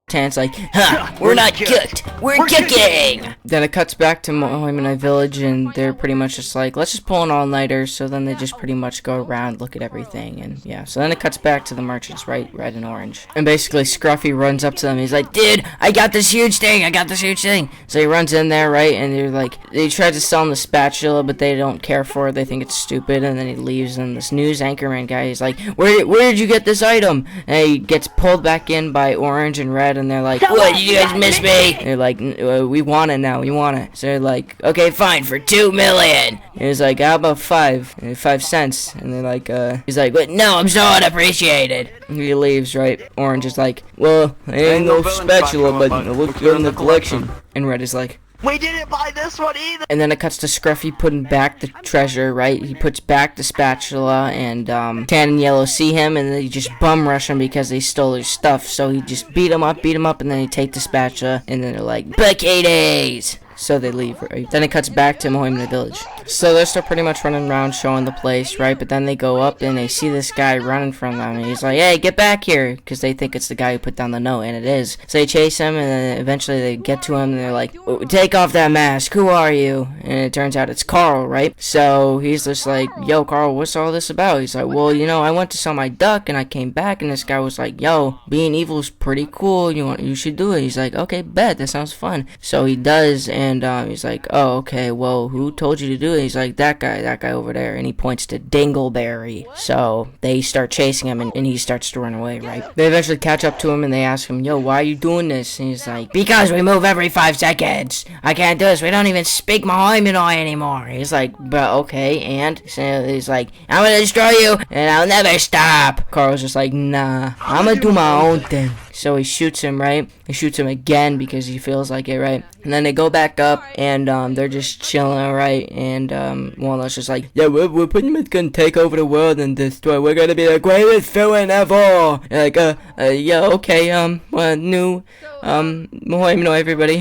Speaker 1: Tan's like, huh, we're not cooked, we're cooking! Then it cuts back to MAHOYMANOY Village, and they're pretty much just like, let's just pull an all-nighter, so then they just pretty much go around, look at everything, and yeah. So then it cuts back to the merchants, right, red and orange. And basically, Scruffy runs up to them, he's like, dude, I got this huge thing! So he runs in there, right, and they're like, they try to sell him the spatula, but they don't care for it, they think it's stupid, and then he leaves, and this news anchorman guy, he's like, where did you get this item? And he gets pulled back in by orange and red, and they're like, what, did you guys miss me? They're like, we want it now, we want it. So they're like, okay, fine, for 2 million. And he's like, how about 5 cents? And they're like, he's like, but no, I'm so unappreciated. And he leaves, right? Orange is like, well, ain't no spatula, but it looks good in the collection. And red is like,
Speaker 3: We didn't buy this one either!
Speaker 1: and then it cuts to Scruffy putting back the treasure, right? He puts back the spatula, and Tan and Yellow see him, and they just bum rush him because they stole his stuff. So he just beat him up, and then they take the spatula, and then they're like, Buckaties! So they leave, right? Then it cuts back to MAHOYMANOY Village. So they're still pretty much running around showing the place, right? But then they go up and they see this guy running from them. And he's like, hey, get back here. Because they think it's the guy who put down the note. And it is. So they chase him and then eventually they get to him. And they're like, take off that mask. Who are you? And it turns out it's Carl, right? So he's just like, yo, Carl, what's all this about? He's like, well, you know, I went to sell my duck and I came back. And this guy was like, yo, being evil is pretty cool. You should do it. He's like, okay, bet. That sounds fun. So he does. And he's like, oh, okay, well, who told you to do it? He's like, that guy over there, and he points to Dingleberry. So they start chasing him, and he starts to run away, right? They eventually catch up to him, and they ask him, yo, why are you doing this? And he's like, because we move every 5 seconds. I can't do this. We don't even speak MAHOYMANOY anymore. He's like, but okay, and? So he's like, I'm gonna destroy you, and I'll never stop. Carl's just like, nah, I'm gonna do my own thing. So he shoots him, right? He shoots him again because he feels like it, right? And then they go back up, and they're just chilling, right? And Walnut's just like, yeah, we're pretty much gonna take over the world and destroy. We're gonna be the greatest villain ever. And like, yeah, okay, new, MAHOYMANOY, everybody.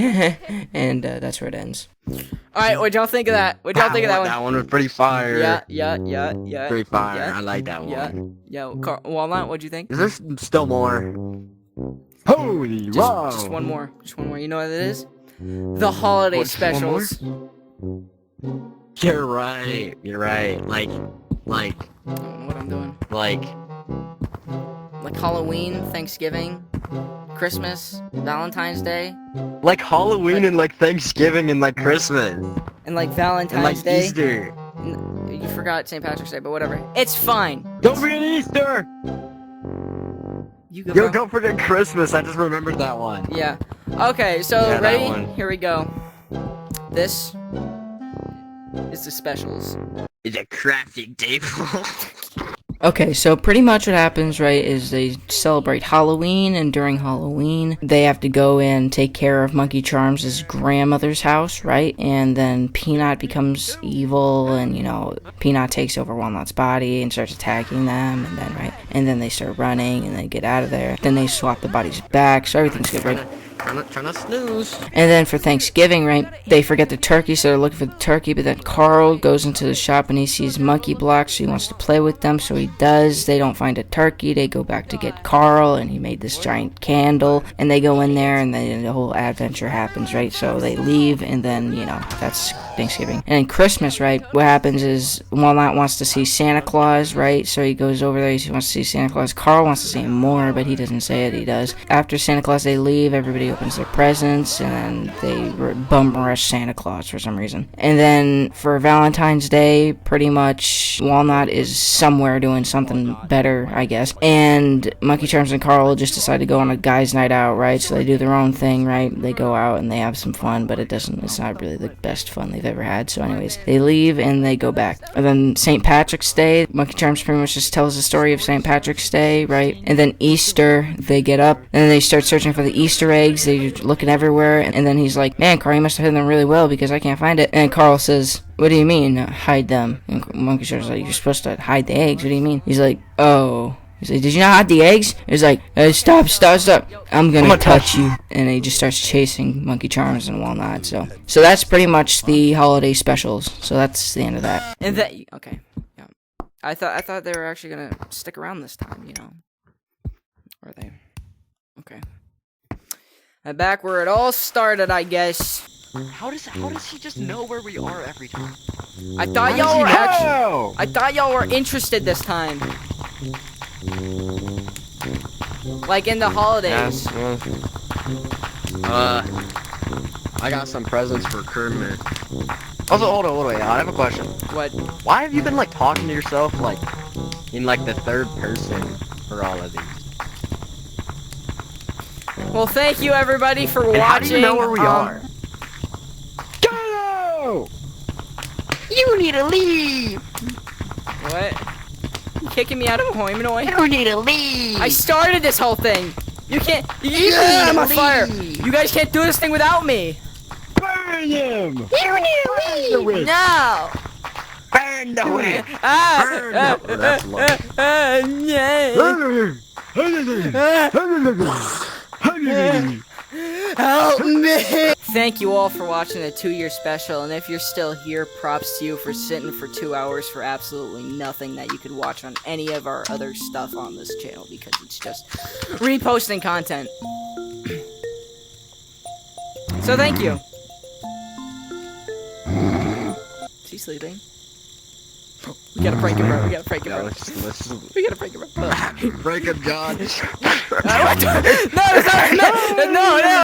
Speaker 1: And that's where it ends.
Speaker 4: Alright, what'd y'all think of that? What'd y'all think of that one?
Speaker 3: That one was pretty fire.
Speaker 4: Yeah.
Speaker 3: Pretty fire.
Speaker 4: Yeah.
Speaker 3: I like that one.
Speaker 4: Yeah, Walnut, what'd you think?
Speaker 3: Is there still more? Holy wow!
Speaker 4: Just one more. You know what it is? The holiday
Speaker 3: What's
Speaker 4: specials.
Speaker 3: You're right. Like.
Speaker 4: I don't know what I'm doing.
Speaker 3: Like
Speaker 4: Halloween, Thanksgiving, Christmas, Valentine's Day.
Speaker 3: Like Halloween and like Thanksgiving and like Christmas.
Speaker 4: And like Valentine's
Speaker 3: and like
Speaker 4: Day.
Speaker 3: Easter.
Speaker 4: You forgot St. Patrick's Day, but whatever. It's fine.
Speaker 3: Don't forget Easter!
Speaker 4: You go.
Speaker 3: Yo, don't forget Christmas. I just remembered that one.
Speaker 4: Yeah. Okay, so
Speaker 3: Yeah,
Speaker 4: ready? Here we go. This is the specials.
Speaker 3: It's a crafting table.
Speaker 1: Okay, so pretty much what happens, right, is they celebrate Halloween, and during Halloween, they have to go and take care of Monkey Charms' grandmother's house, right? And then Peanut becomes evil, and, you know, Peanut takes over Walnut's body and starts attacking them, and then, right? And then they start running, and they get out of there. Then they swap the bodies back, so everything's good, right?
Speaker 3: Trying to snooze.
Speaker 1: And then for Thanksgiving, right, they forget the turkey, so they're looking for the turkey, but then Carl goes into the shop and he sees monkey blocks, so he wants to play with them, so he does. They don't find a turkey, they go back to get Carl, and he made this giant candle, and they go in there, and then the whole adventure happens, right? So they leave, and then, you know, that's Thanksgiving. And then Christmas, right, what happens is Walnut wants to see Santa Claus, right? So he goes over there, he wants to see Santa Claus. Carl wants to see him more, but he doesn't say it, he does. After Santa Claus, they leave, everybody opens their presents, and then they bum rush Santa Claus for some reason. And then for Valentine's Day, pretty much Walnut is somewhere doing something better, I guess. And Monkey Charms and Carl just decide to go on a guy's night out, right? So they do their own thing, right? They go out and they have some fun, but it's not really the best fun they've ever had. So anyways, they leave and they go back. And then St. Patrick's Day, Monkey Charms pretty much just tells the story of St. Patrick's Day, right? And then Easter, they get up and they start searching for the Easter eggs. They're looking everywhere, and then he's like, man, Carl, you must have hidden them really well because I can't find it. And Carl says, what do you mean, hide them? And Monkey Charms is like, you're supposed to hide the eggs. What do you mean? He's like, oh. He's like, did you not hide the eggs? He's like, hey, stop. I'm gonna touch you. And he just starts chasing Monkey Charms and Walnut. So that's pretty much the holiday specials. So that's the end of that.
Speaker 4: And that, okay. Yeah. I thought they were actually gonna stick around this time, you know. Were they? Okay. And back where it all started, I guess.
Speaker 8: How does he just know where we are every time?
Speaker 4: I thought y'all were interested this time. Like in the holidays.
Speaker 2: I got some presents for Kermit.
Speaker 8: Also, hold on, wait, I have a question.
Speaker 4: What?
Speaker 8: Why have you been, like, talking to yourself, like, in, like, the third person for all of these?
Speaker 4: Well, thank you everybody for watching.
Speaker 8: How do you know where we are?
Speaker 3: Go!
Speaker 6: You need to leave.
Speaker 4: What? You kicking me out of Mahoymanoy?
Speaker 6: You need to leave.
Speaker 4: I started this whole thing. You can't. I'm on fire. You guys can't do this thing without me.
Speaker 3: Burn him!
Speaker 6: You need to leave.
Speaker 4: No.
Speaker 8: Burn the witch!
Speaker 4: Help me! Thank you all for watching the 2-year special, and if you're still here, props to you for sitting for 2 hours for absolutely nothing that you could watch on any of our other stuff on this channel, because it's just reposting content. So thank you. Is he sleeping? We gotta prank him, bro. We gotta prank him, bro. We gotta prank him, bro.
Speaker 2: Break him, John.
Speaker 4: No, no, no.